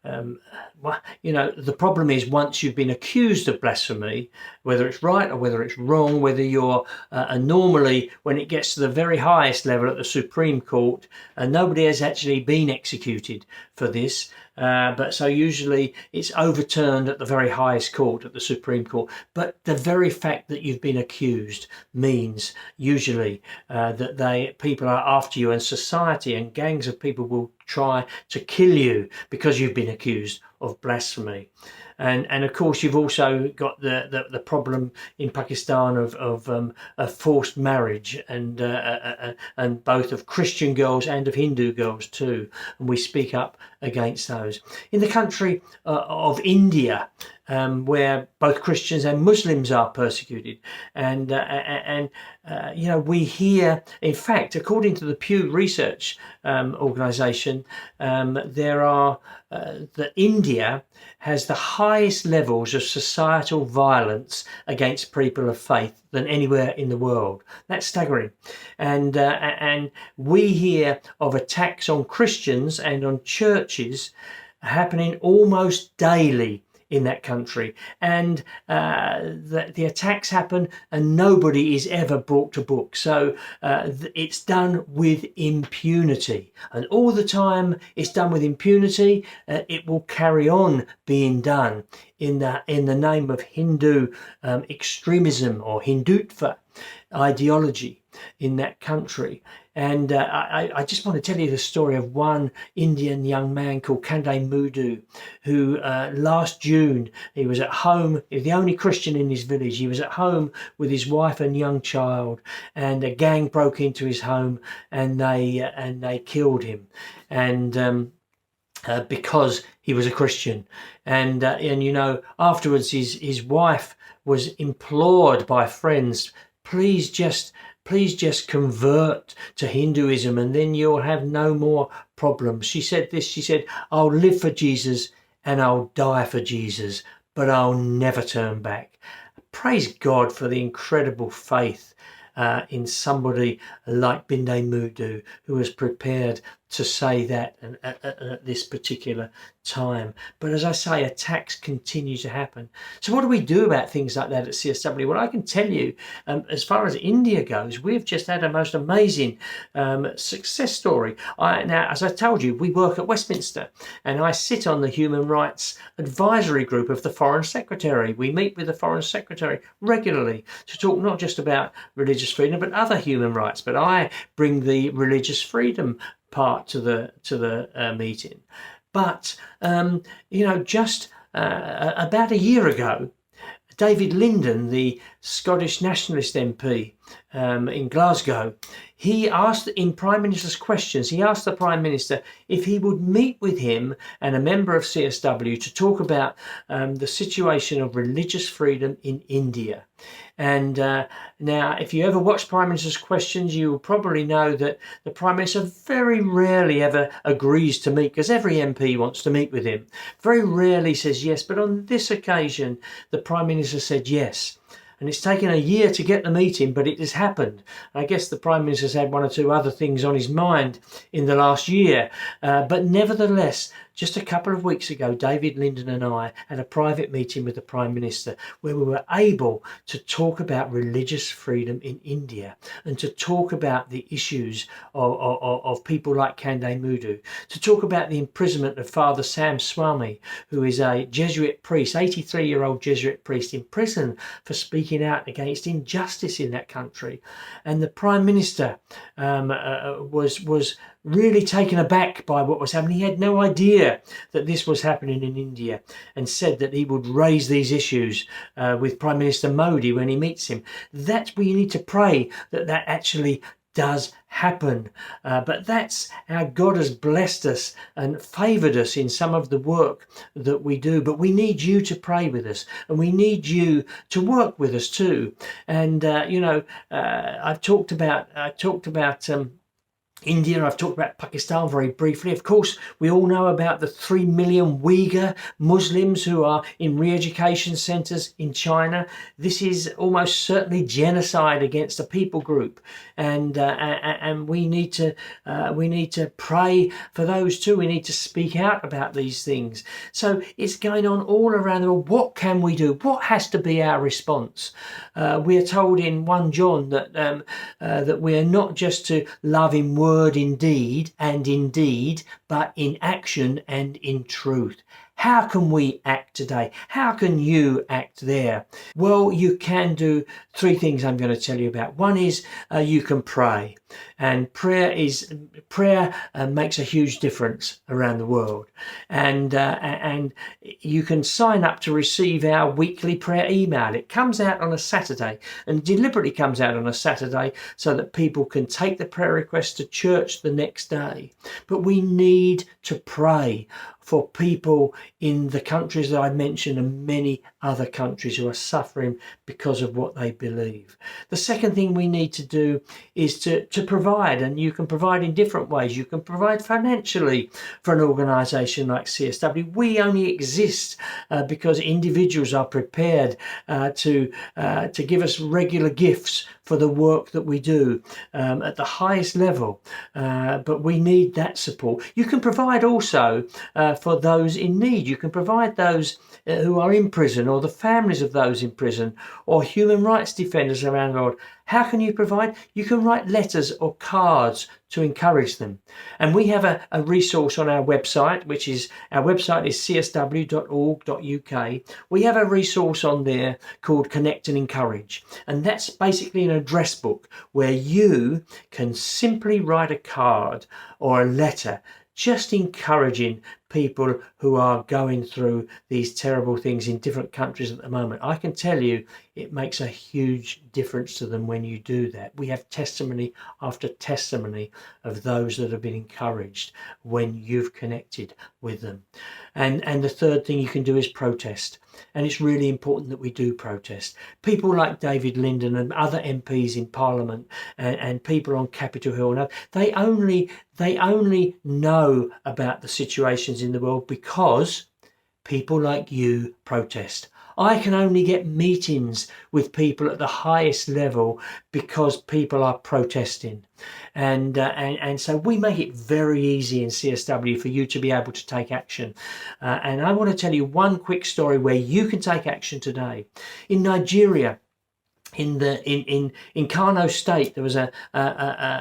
the problem is, once you've been accused of blasphemy, whether it's right or whether it's wrong, whether you're normally, when it gets to the very highest level at the Supreme Court, nobody has actually been executed for this. But so usually it's overturned at the very highest court, at the Supreme Court. But the very fact that you've been accused means usually that people are after you, and society and gangs of people will try to kill you because you've been accused of blasphemy. And of course, you've also got the problem in Pakistan of forced marriage, and both of Christian girls and of Hindu girls too. And we speak up against those. In the country of India, where both Christians and Muslims are persecuted, and we hear, in fact, according to the Pew Research organisation, that India has the highest levels of societal violence against people of faith than anywhere in the world. That's staggering. And we hear of attacks on Christians and on churches happening almost daily in that country, and the attacks happen and nobody is ever brought to book. So it's done with impunity, and all the time it's done with impunity. It will carry on being done in the name of Hindu extremism or Hindutva ideology in that country. And I just want to tell you the story of one Indian young man called Kanday Mudu, who last June, he was at home, he was the only Christian in his village. He was at home with his wife and young child, and a gang broke into his home and they killed him. And because he was a Christian. And afterwards his wife was implored by friends, please just convert to Hinduism and then you'll have no more problems. She said this, she said, I'll live for Jesus and I'll die for Jesus, but I'll never turn back. Praise God for the incredible faith in somebody like Kanday Mudu, who was prepared to say that at this particular time. But as I say, attacks continue to happen. So what do we do about things like that at CSW? Well, I can tell you, as far as India goes, we've just had a most amazing success story. Now, as I told you, we work at Westminster, and I sit on the Human Rights Advisory Group of the Foreign Secretary. We meet with the Foreign Secretary regularly to talk not just about religious freedom, but other human rights. But I bring the religious freedom part to the meeting. But just about a year ago, David Linden, the Scottish Nationalist MP, in Glasgow, he asked in Prime Minister's questions, he asked the Prime Minister if he would meet with him and a member of CSW to talk about the situation of religious freedom in India. And now, if you ever watch Prime Minister's questions, you will probably know that the Prime Minister very rarely ever agrees to meet, because every MP wants to meet with him. Very rarely says yes, but on this occasion, the Prime Minister said yes. And it's taken a year to get the meeting, but it has happened. I guess the Prime Minister's had one or two other things on his mind in the last year. But nevertheless, just a couple of weeks ago, David Linden and I had a private meeting with the Prime Minister where we were able to talk about religious freedom in India and to talk about the issues of people like Kande Mudu, to talk about the imprisonment of Father Sam Swami, who is a Jesuit priest, 83-year-old Jesuit priest in prison for speaking out against injustice in that country. And the Prime Minister was really taken aback by what was happening. He had no idea that this was happening in India, and said that he would raise these issues with Prime Minister Modi when he meets him. That's where you need to pray that that actually does happen. But that's how God has blessed us and favoured us in some of the work that we do. But we need you to pray with us, and we need you to work with us too. And I've talked about India, I've talked about Pakistan very briefly. Of course, we all know about the 3 million Uyghur Muslims who are in re-education centres in China. This is almost certainly genocide against a people group, and we need to pray for those too. We need to speak out about these things. So it's going on all around the world. What can we do? What has to be our response? We are told in 1 John that we are not just to love in word, indeed, but in action and in truth. How can we act today? How can you act there? Well, you can do 3 things I'm going to tell you about. One is you can pray, and prayer makes a huge difference around the world. And you can sign up to receive our weekly prayer email. It comes out on a Saturday, and deliberately comes out on a Saturday so that people can take the prayer request to church the next day. But we need to pray for people in the countries that I mentioned and many other countries who are suffering because of what they believe. The second thing we need to do is to provide, and you can provide in different ways. You can provide financially for an organisation like CSW. We only exist because individuals are prepared to give us regular gifts for the work that we do at the highest level, but we need that support. You can provide also for those in need. You can provide those who are in prison, or the families of those in prison, or human rights defenders around the world. How can you provide? You can write letters or cards to encourage them. And we have a resource on our website, our website is csw.org.uk. We have a resource on there called Connect and Encourage. And that's basically an address book where you can simply write a card or a letter just encouraging people who are going through these terrible things in different countries at the moment. I can tell you it makes a huge difference to them when you do that. We have testimony after testimony of those that have been encouraged when you've connected with them. And the third thing you can do is protest. And it's really important that we do protest. People like David Linden and other MPs in Parliament and people on Capitol Hill, they only know about the situations in the world because people like you protest. I can only get meetings with people at the highest level because people are protesting. And so we make it very easy in CSW for you to be able to take action. And I want to tell you one quick story where you can take action today. In Nigeria, in Kano State, there was a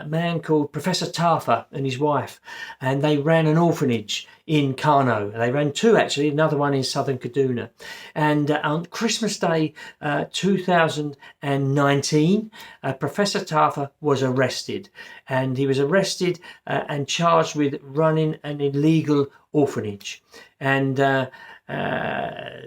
man called Professor Tafa and his wife, and they ran an orphanage in Kano. They ran 2 actually, another one in southern Kaduna. And on Christmas Day 2019, Professor Tafa was arrested, and he was arrested and charged with running an illegal orphanage. And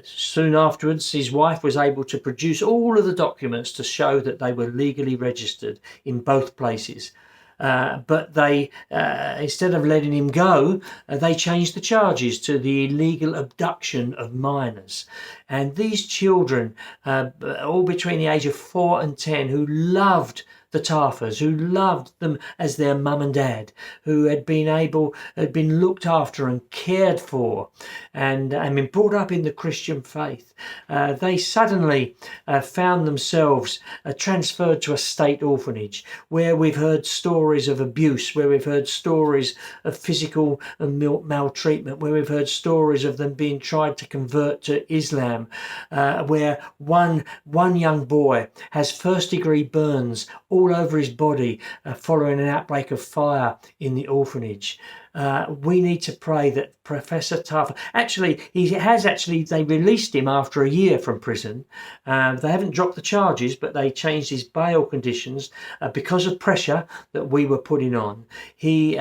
Soon afterwards, his wife was able to produce all of the documents to show that they were legally registered in both places. But they, instead of letting him go, they changed the charges to the illegal abduction of minors. And these children, all between the age of 4 and 10, who loved the Tarfas, who loved them as their mum and dad, who had been looked after and cared for, and been brought up in the Christian faith, they suddenly found themselves transferred to a state orphanage, where we've heard stories of abuse, where we've heard stories of physical and maltreatment, where we've heard stories of them being tried to convert to Islam, where one young boy has first-degree burns all over his body following an outbreak of fire in the orphanage. We need to pray that Professor Tarfa, they released him after a year from prison. They haven't dropped the charges, but they changed his bail conditions because of pressure that we were putting on. He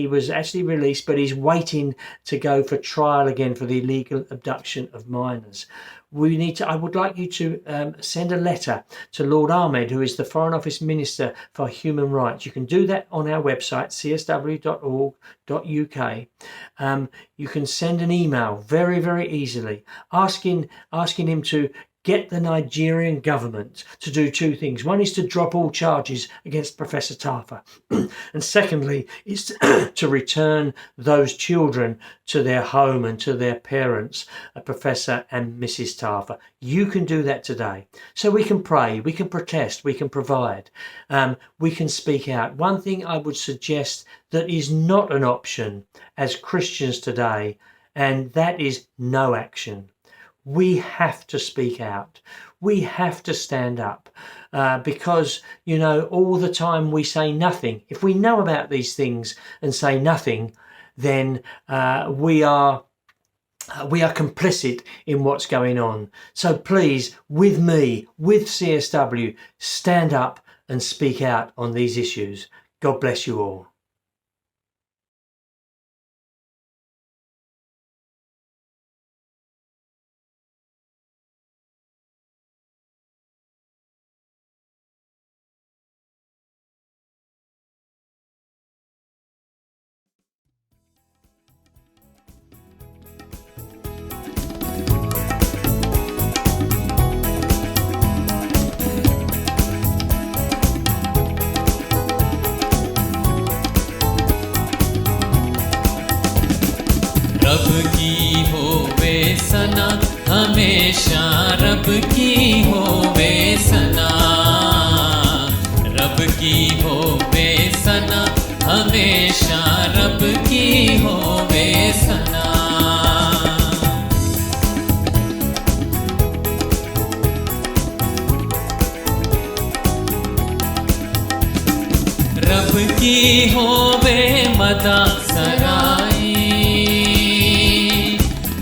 was actually released, but he's waiting to go for trial again for the illegal abduction of minors. I would like you to send a letter to Lord Ahmed, who is the Foreign Office Minister for Human Rights. You can do that on our website, csw.org.uk. You can send an email very, very easily, asking him to get the Nigerian government to do two things. One is to drop all charges against Professor Tarfa. And secondly, is to return those children to their home and to their parents, Professor and Mrs. Tarfa. You can do that today. So we can pray, we can protest, we can provide, we can speak out. One thing I would suggest that is not an option as Christians today, and that is no action. We have to speak out. We have to stand up because, all the time we say nothing. If we know about these things and say nothing, then we are complicit in what's going on. So please, with me, with CSW, stand up and speak out on these issues. God bless you all. रब की होवे सना हमेशा रब की होवे सना रब की होवे सना हमेशा रब की होवे सना रब की होवे मदा सराई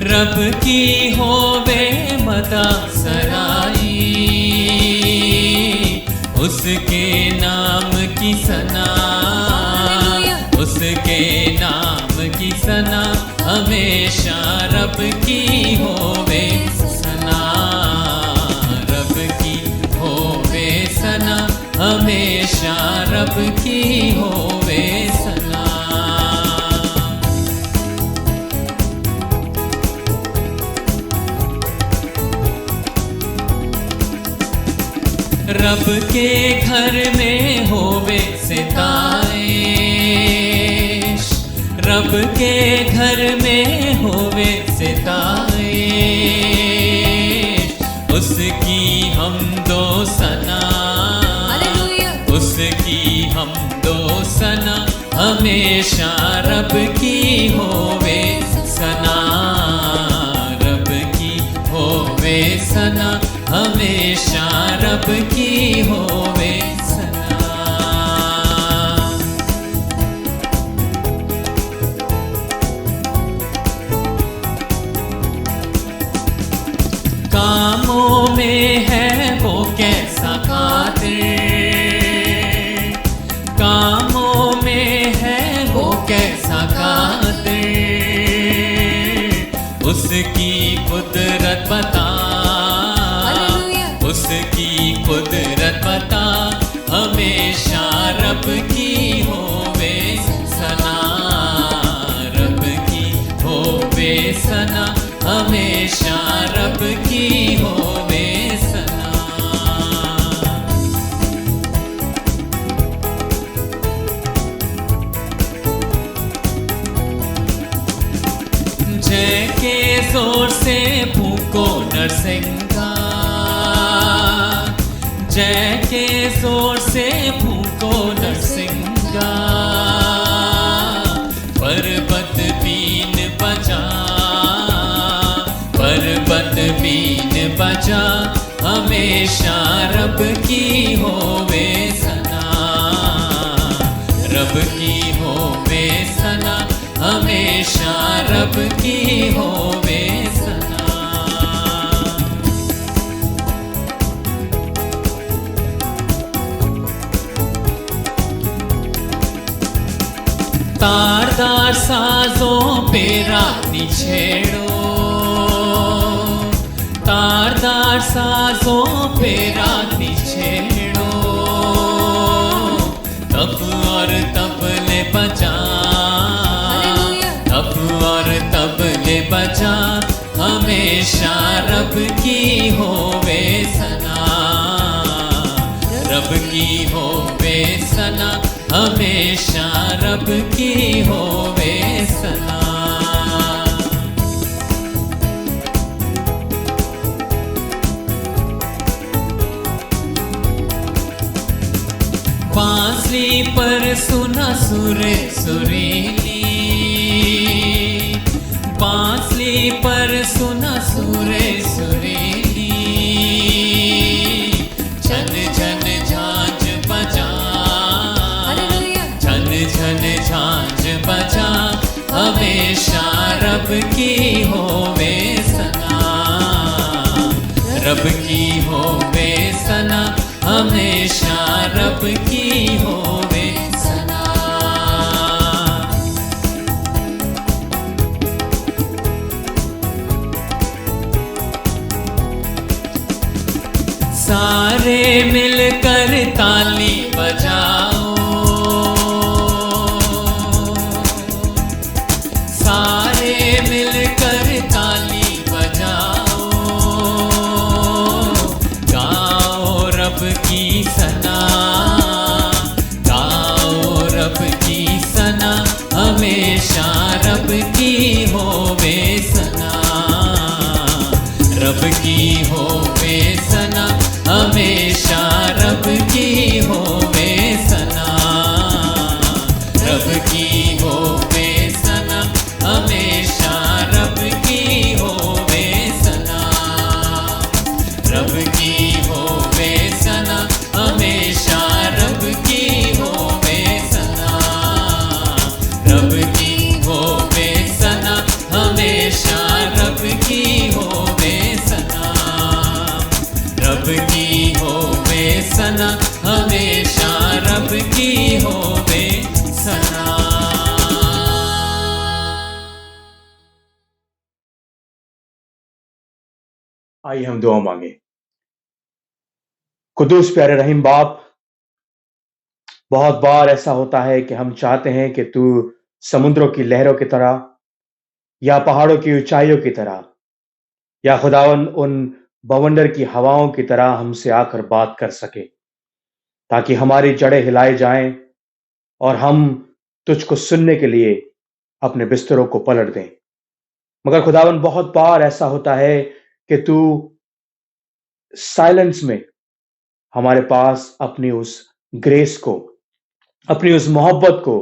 रब की होवे मदा सराई उसके नाम की सना उसके नाम की सना हमेशा रब की होवे सना रब की होवे सना हमेशा रब की होवे सना रब के घर में होवे सिताइश रब के घर में होवे सिताइश उसकी हमदो सना उसकी हमदो सना हमेशा रब की होवे सना रब की होवे सना हमेशा रब की होवे सना कामों में है वो कैसा कादिर कामों में है वो कैसा कादिर उसकी कुदरत बता, हालेलुया। उसकी कुदरत बता, हमेशा रब की होवे सना, रब की होवे सना, हमेशा रब की होवे सना। जय के जोर से फूको नरसिंगा, जय के जोर से फूको नरसिंगा, पर्वत बीन बजा, पर्वत बीन बजा, हमेशा रब की होवे सना, रब की होवे सना, हमेशा रब की होवे सना। तारदार साजों पे रानी छेड़ो, तारदार साजों पे रानी छेड़ो, तब और तबले बजा, तब और तबले बजा, हमेशा रब की होवे सना, रब की होवे सना, हमेशा रब की होवे सना। बांसुरी पर सुना सुरे सुरीली, बांसुरी पर सुना सुरे सुरीली, झन झन झांझ बजा, हालेलुया। झन झन झांझ बजा, हमेशा रब की होवे सना, रब की होवे सना, हमेशा रब की होवे सना। सारे मिलकर ताली बजाओ, सारे मिलकर ताली बजाओ, गाओ रब की सना, गाओ रब की सना, हमेशा रब की होवे सना, रब की होवे सना, हमेशा रब की होवे सना, रब की होवे सना, हमेशा रब की होवे सना, रब की होवे सना, हमेशा रब की होवे सना, रब की होवे सना, हमेशा रब की होवे सना, रब की होवे सना, हमेशा रब की होवे सना। आइए हम दुआ मांगे। कुदूस प्यारे रहीम बाप, बहुत बार ऐसा होता है कि हम चाहते हैं कि तू समुद्रों की लहरों की तरह या पहाड़ों की ऊंचाइयों की तरह या खुदावन उन बवंडर की हवाओं की तरह हमसे आकर बात कर सके, ताकि हमारी जड़ें हिलाई जाएं और हम तुझको सुनने के लिए अपने बिस्तरों को पलट दें। मगर खुदावन बहुत बार ऐसा होता है कि तू साइलेंस में हमारे पास अपनी उस ग्रेस को, अपनी उस मोहब्बत को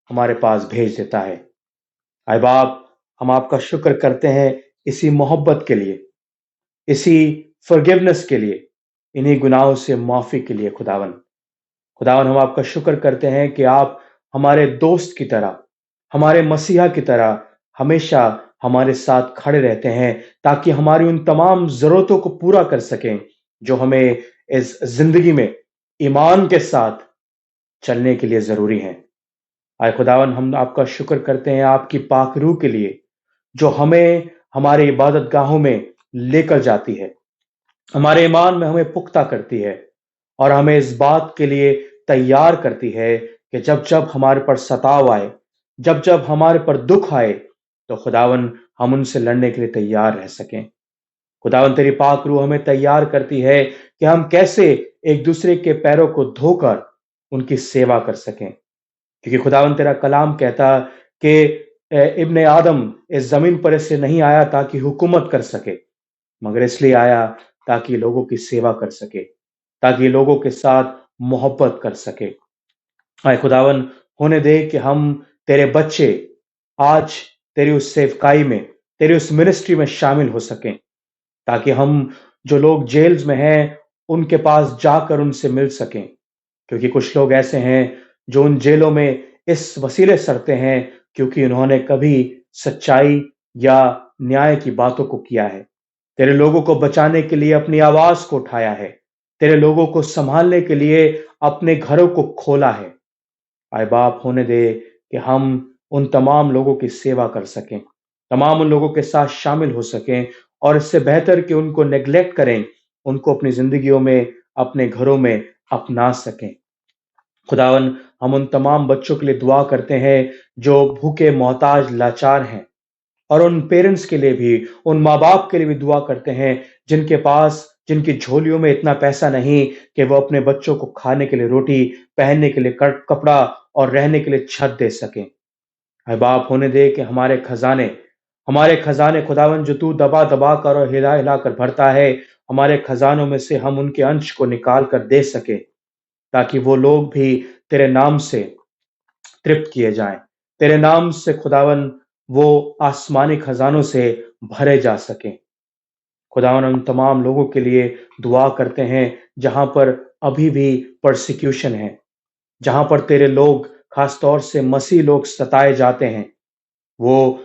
हमारे पास भेज देता है। आए बाप, हम आपका शुक्र करते हैं इसी मोहब्बत के लिए, इसी फॉरगिवनेस के लिए, इन्हीं गुनाहों से माफी के लिए। खुदावन हम आपका शुक्र करते हैं कि आप हमारे दोस्त की तरह, हमारे मसीहा की तरह हमेशा हमारे साथ खड़े रहते हैं, ताकि हमारी उन तमाम जरूरतों को पूरा कर सकें जो हमें इस जिंदगी में ईमान के साथ चलने के लिए जरूरी हैं। आए खुदावन, हम आपका शुक्र करते हैं आपकी पाक रूह के लिए, जो हमें हमारे इबादत गाहों में लेकर जाती है, हमारे ईमान में हमें पुख्ता करती है और हमें इस बात के लिए तैयार करती है कि जब जब हमारे पर सताव आए, जब जब हमारे पर दुख आए, तो खुदावन हम उनसे लड़ने के लिए तैयार रह सकें। खुदावन तेरी पाक रूह हमें तैयार करती है कि हम कैसे एक दूसरे के पैरों को धोकर उनकी सेवा कर सकें, क्योंकि खुदावन तेरा कलाम कहता कि इब्ने आदम इस जमीन पर इसलिए नहीं आया ताकि हुकूमत कर सके, मगर इसलिए आया ताकि लोगों की सेवा कर सके, ताकि लोगों के साथ मोहब्बत कर सके। आए खुदावन, होने दे कि हम तेरे बच्चे आज तेरी उस सेवकाई में, तेरी उस मिनिस्ट्री में शामिल हो सकें, ताकि हम जो लोग जेल्स में हैं उनके पास जाकर उनसे मिल सकें, क्योंकि कुछ लोग ऐसे हैं जो उन जेलों में इस वसीले सड़ते हैं क्योंकि उन्होंने कभी सच्चाई या न्याय की बातों को किया है, तेरे लोगों को बचाने के लिए अपनी आवाज को उठाया है, तेरे लोगों को संभालने के लिए अपने घरों को खोला है। आए बाप, होने दे कि हम उन तमाम लोगों की सेवा कर सकें, तमाम उन लोगों के साथ शामिल हो सकें, और इससे बेहतर कि उनको नेग्लेक्ट करें, उनको अपनी जिंदगियों में, अपने घरों में अपना सकें। खुदावन, हम उन तमाम बच्चों के लिए दुआ करते हैं जो भूखे, मोहताज, लाचार हैं, और उन पेरेंट्स के लिए भी, उन माँ बाप के लिए भी दुआ करते हैं जिनके पास, जिनकी झोलियों में इतना पैसा नहीं कि वो अपने बच्चों को खाने के लिए रोटी, पहनने के लिए कपड़ा और रहने के लिए छत दे सकें। है बाप, होने दे कि हमारे खजाने खुदावन जो तू दबा दबा कर और हिला हिला कर भरता है, हमारे खजानों में से हम उनके अंश को निकाल कर दे सके, ताकि वो लोग भी तेरे नाम से तृप्त किए जाएं, तेरे नाम से खुदावन वो आसमानी खजानों से भरे जा सकें। खुदावन, हम तमाम लोगों के लिए दुआ करते हैं जहां पर अभी भी परसिक्यूशन है, जहां पर तेरे लोग, खास तौर से मसीह लोग सताए जाते हैं, वो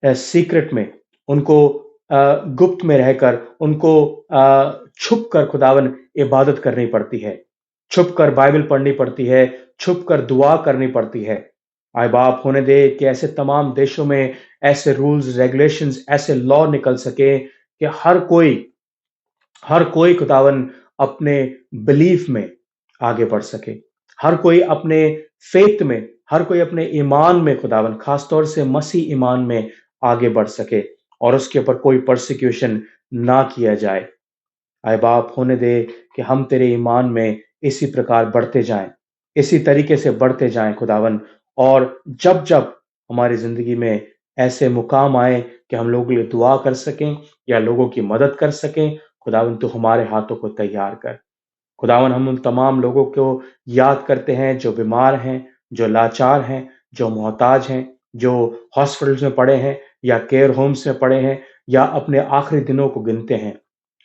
सीक्रेट में, उनको गुप्त में रहकर, उनको छुप कर खुदावन इबादत करनी पड़ती है, छुप कर बाइबल पढ़नी पड़ती है, छुप कर दुआ करनी पड़ती है। आए बाप, होने दे कि ऐसे तमाम देशों में ऐसे रूल्स, रेगुलेशंस, ऐसे लॉ निकल सके कि हर कोई खुदावन अपने बिलीफ में आगे बढ़ सके, हर कोई अपने फेथ में, हर कोई अपने ईमान में खुदावन, खासतौर से मसीह ईमान में आगे बढ़ सके, और उसके ऊपर कोई परसिक्यूशन ना किया जाए। आए बाप, होने दे कि हम तेरे ईमान में इसी प्रकार बढ़ते जाएं, इसी तरीके से बढ़ते जाएं खुदावन, और जब जब हमारी जिंदगी में ऐसे मुकाम आए कि हम लोगों के लिए दुआ कर सकें या लोगों की मदद कर सकें, खुदावन तू हमारे हाथों को तैयार कर। खुदावन, हम उन तमाम लोगों को याद करते हैं जो बीमार हैं, जो लाचार हैं, जो मोहताज हैं, जो हॉस्पिटल्स में पड़े हैं या केयर होम्स में पड़े हैं या अपने आखिरी दिनों को गिनते हैं।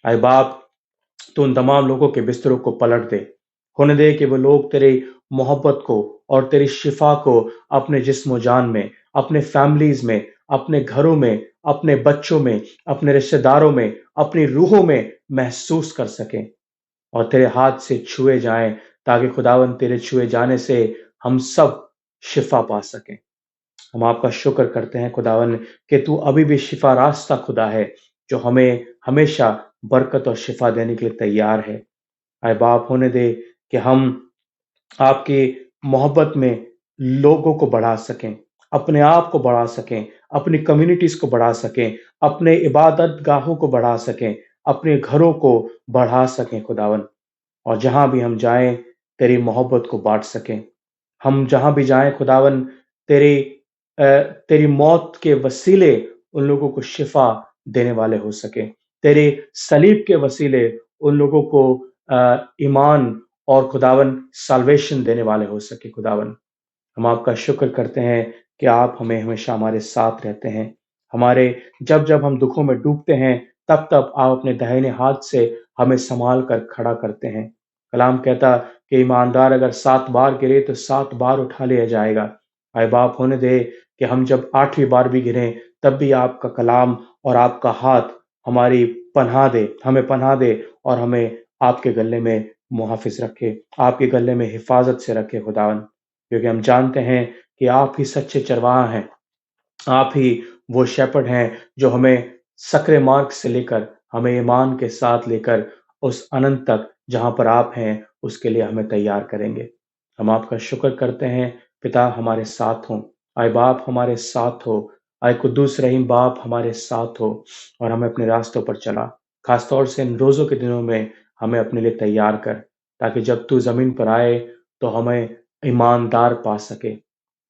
आए बाप, तो उन तमाम लोगों के बिस्तरों को पलट दे, होने दे कि वो लोग तेरी मोहब्बत को और तेरी शिफा को अपने जिस्म जान में, अपने फैमिलीज में, अपने घरों में, अपने बच्चों में, अपने रिश्तेदारों में, अपनी रूहों में महसूस कर सकें, और तेरे हाथ से छुए जाएं, ताकि खुदावन तेरे छुए जाने से हम सब शिफा पा सकें। हम आपका शुक्र करते हैं खुदावन कि तू अभी भी शिफा रास्ता खुदा है, जो हमें हमेशा बरकत और शिफा देने के लिए तैयार है। आए बाप, होने दे कि हम आपकी मोहब्बत में लोगों को बढ़ा सकें, अपने आप को बढ़ा सकें, अपनी कम्युनिटीज को बढ़ा सकें, अपने इबादत गाहों को बढ़ा सकें, अपने घरों को बढ़ा सकें खुदावन, और जहां भी हम जाएं तेरी मोहब्बत को बांट सकें। हम जहां भी जाएं खुदावन, तेरी तेरी मौत के वसीले उन लोगों को शिफा देने वाले हो सके, तेरे सलीब के वसीले उन लोगों को ईमान और खुदावन साल्वेशन देने वाले हो सके। खुदावन, हम आपका शुक्र करते हैं कि आप हमें हमेशा हमारे साथ रहते हैं, हमारे जब जब हम दुखों में डूबते हैं तब तब आप अपने दाहिने हाथ से हमें संभाल कर खड़ा करते हैं। कलाम कहता कि ईमानदार अगर 7 बार गिरे तो 7 बार उठा लिया जाएगा। आए बाप, होने दे कि हम जब 8वीं बार भी गिरे तब भी आपका कलाम और आपका हाथ हमारी पनाह दे, हमें पनाह दे, और हमें आपके गले में मुहाफिज रखे, आपके गले में हिफाजत से रखे खुदावन, क्योंकि हम जानते हैं कि आप ही सच्चे चरवाहा हैं, आप ही वो शेपर्ड हैं जो हमें सकरे मार्ग से लेकर हमें ईमान के साथ लेकर उस अनंत तक जहाँ पर आप हैं, उसके लिए हमें तैयार करेंगे। हम आपका शुक्र करते हैं, पिता हमारे साथ हों, आए बाप हमारे साथ हो, आए कुद्दूस रहीम बाप हमारे साथ हो और हमें अपने रास्तों पर चला। खास तौर से इन रोज़ों के दिनों में हमें अपने लिए तैयार कर, ताकि जब तू ज़मीन पर आए तो हमें ईमानदार पा सके।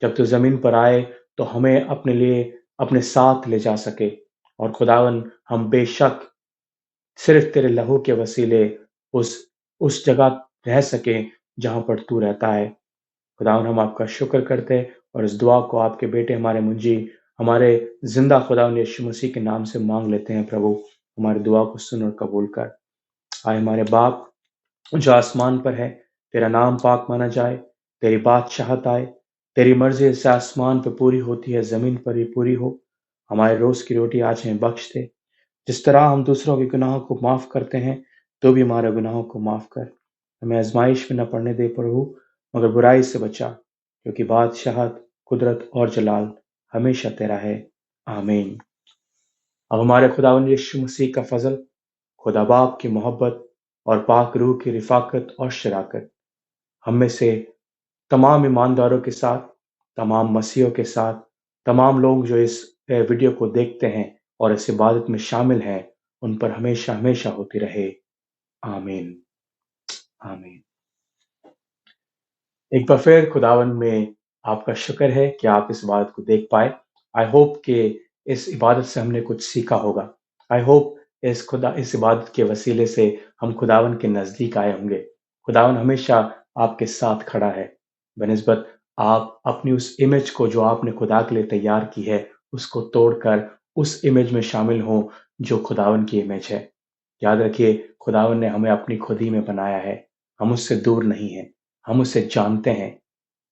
जब तू ज़मीन पर आए तो हमें अपने लिए अपने साथ ले जा सके और खुदावन हम बेशक सिर्फ तेरे लहू के वसीले उस उस जगह रह सकें जहाँ पर तू रहता है। खुदावन हम आपका शुक्र करते हैं और इस दुआ को आपके बेटे हमारे मुंजी हमारे जिंदा खुदावन यीशु मसीह के नाम से मांग लेते हैं। प्रभु हमारी दुआ को सुन और कबूल कर। आए हमारे बाप जो आसमान पर है, तेरा नाम पाक माना जाए, तेरी बादशाहत आए, तेरी मर्जी जैसे आसमान पर पूरी होती है ज़मीन पर भी पूरी हो। हमारे रोज़ की रोटी आज हमें बख्श दे, जिस तरह हम दूसरों के गुनाहों को माफ़ करते हैं, तो भी हमारे गुनाहों को माफ़ कर। हमें आज़माइश में न पड़ने दे प्रभु, मगर बुराई से बचा, क्योंकि बादशाहत, कुदरत और जलाल हमेशा तेरा है। आमीन। अब हमारे खुदावंद यीशु मसीह का फ़ज़ल, खुदा बाप की मोहब्बत और पाक रूह की रिफ़ाक़त और शराकत हम में से तमाम ईमानदारों के साथ, तमाम मसीहियों के साथ, तमाम लोग जो इस वीडियो को देखते हैं और इस इबादत में शामिल हैं, उन पर हमेशा-हमेशा होती रहे। आमीन। आमीन। एक बार फिर खुदावंद में आपका शुक्र है कि आप इस इबादत को देख पाए। आई होप कि इस इबादत से हमने कुछ सीखा होगा। आई होप इस इबादत के वसीले से हम खुदावंद के नज़दीक आए होंगे। खुदावंद हमेशा आपके साथ खड़ा है, बनिस्बत आप अपनी उस इमेज को जो आपने खुदा के लिए तैयार की है, उसको तोड़कर उस इमेज में शामिल हों जो खुदावंद की इमेज है। याद रखिए, खुदावंद ने हमें अपनी खुद ही में बनाया है। हम उससे दूर नहीं हैं। हम उसे जानते हैं,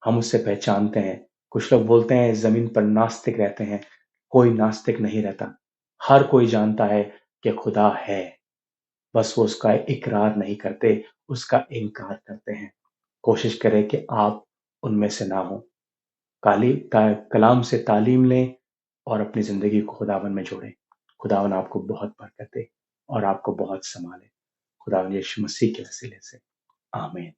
हम उसे पहचानते हैं। कुछ लोग बोलते हैं ज़मीन पर नास्तिक रहते हैं, कोई नास्तिक नहीं रहता। हर कोई जानता है कि खुदा है, बस वो उसका इकरार नहीं करते, उसका इनकार करते हैं। कोशिश करें कि आप उनमें से ना हों। कलाम से तालीम लें और अपनी ज़िंदगी को खुदावन में जोड़ें। खुदावन आपको बहुत बरकत दे और आपको बहुत सँभाले। खुदावन यीशु मसीह के वसीले से। आमीन।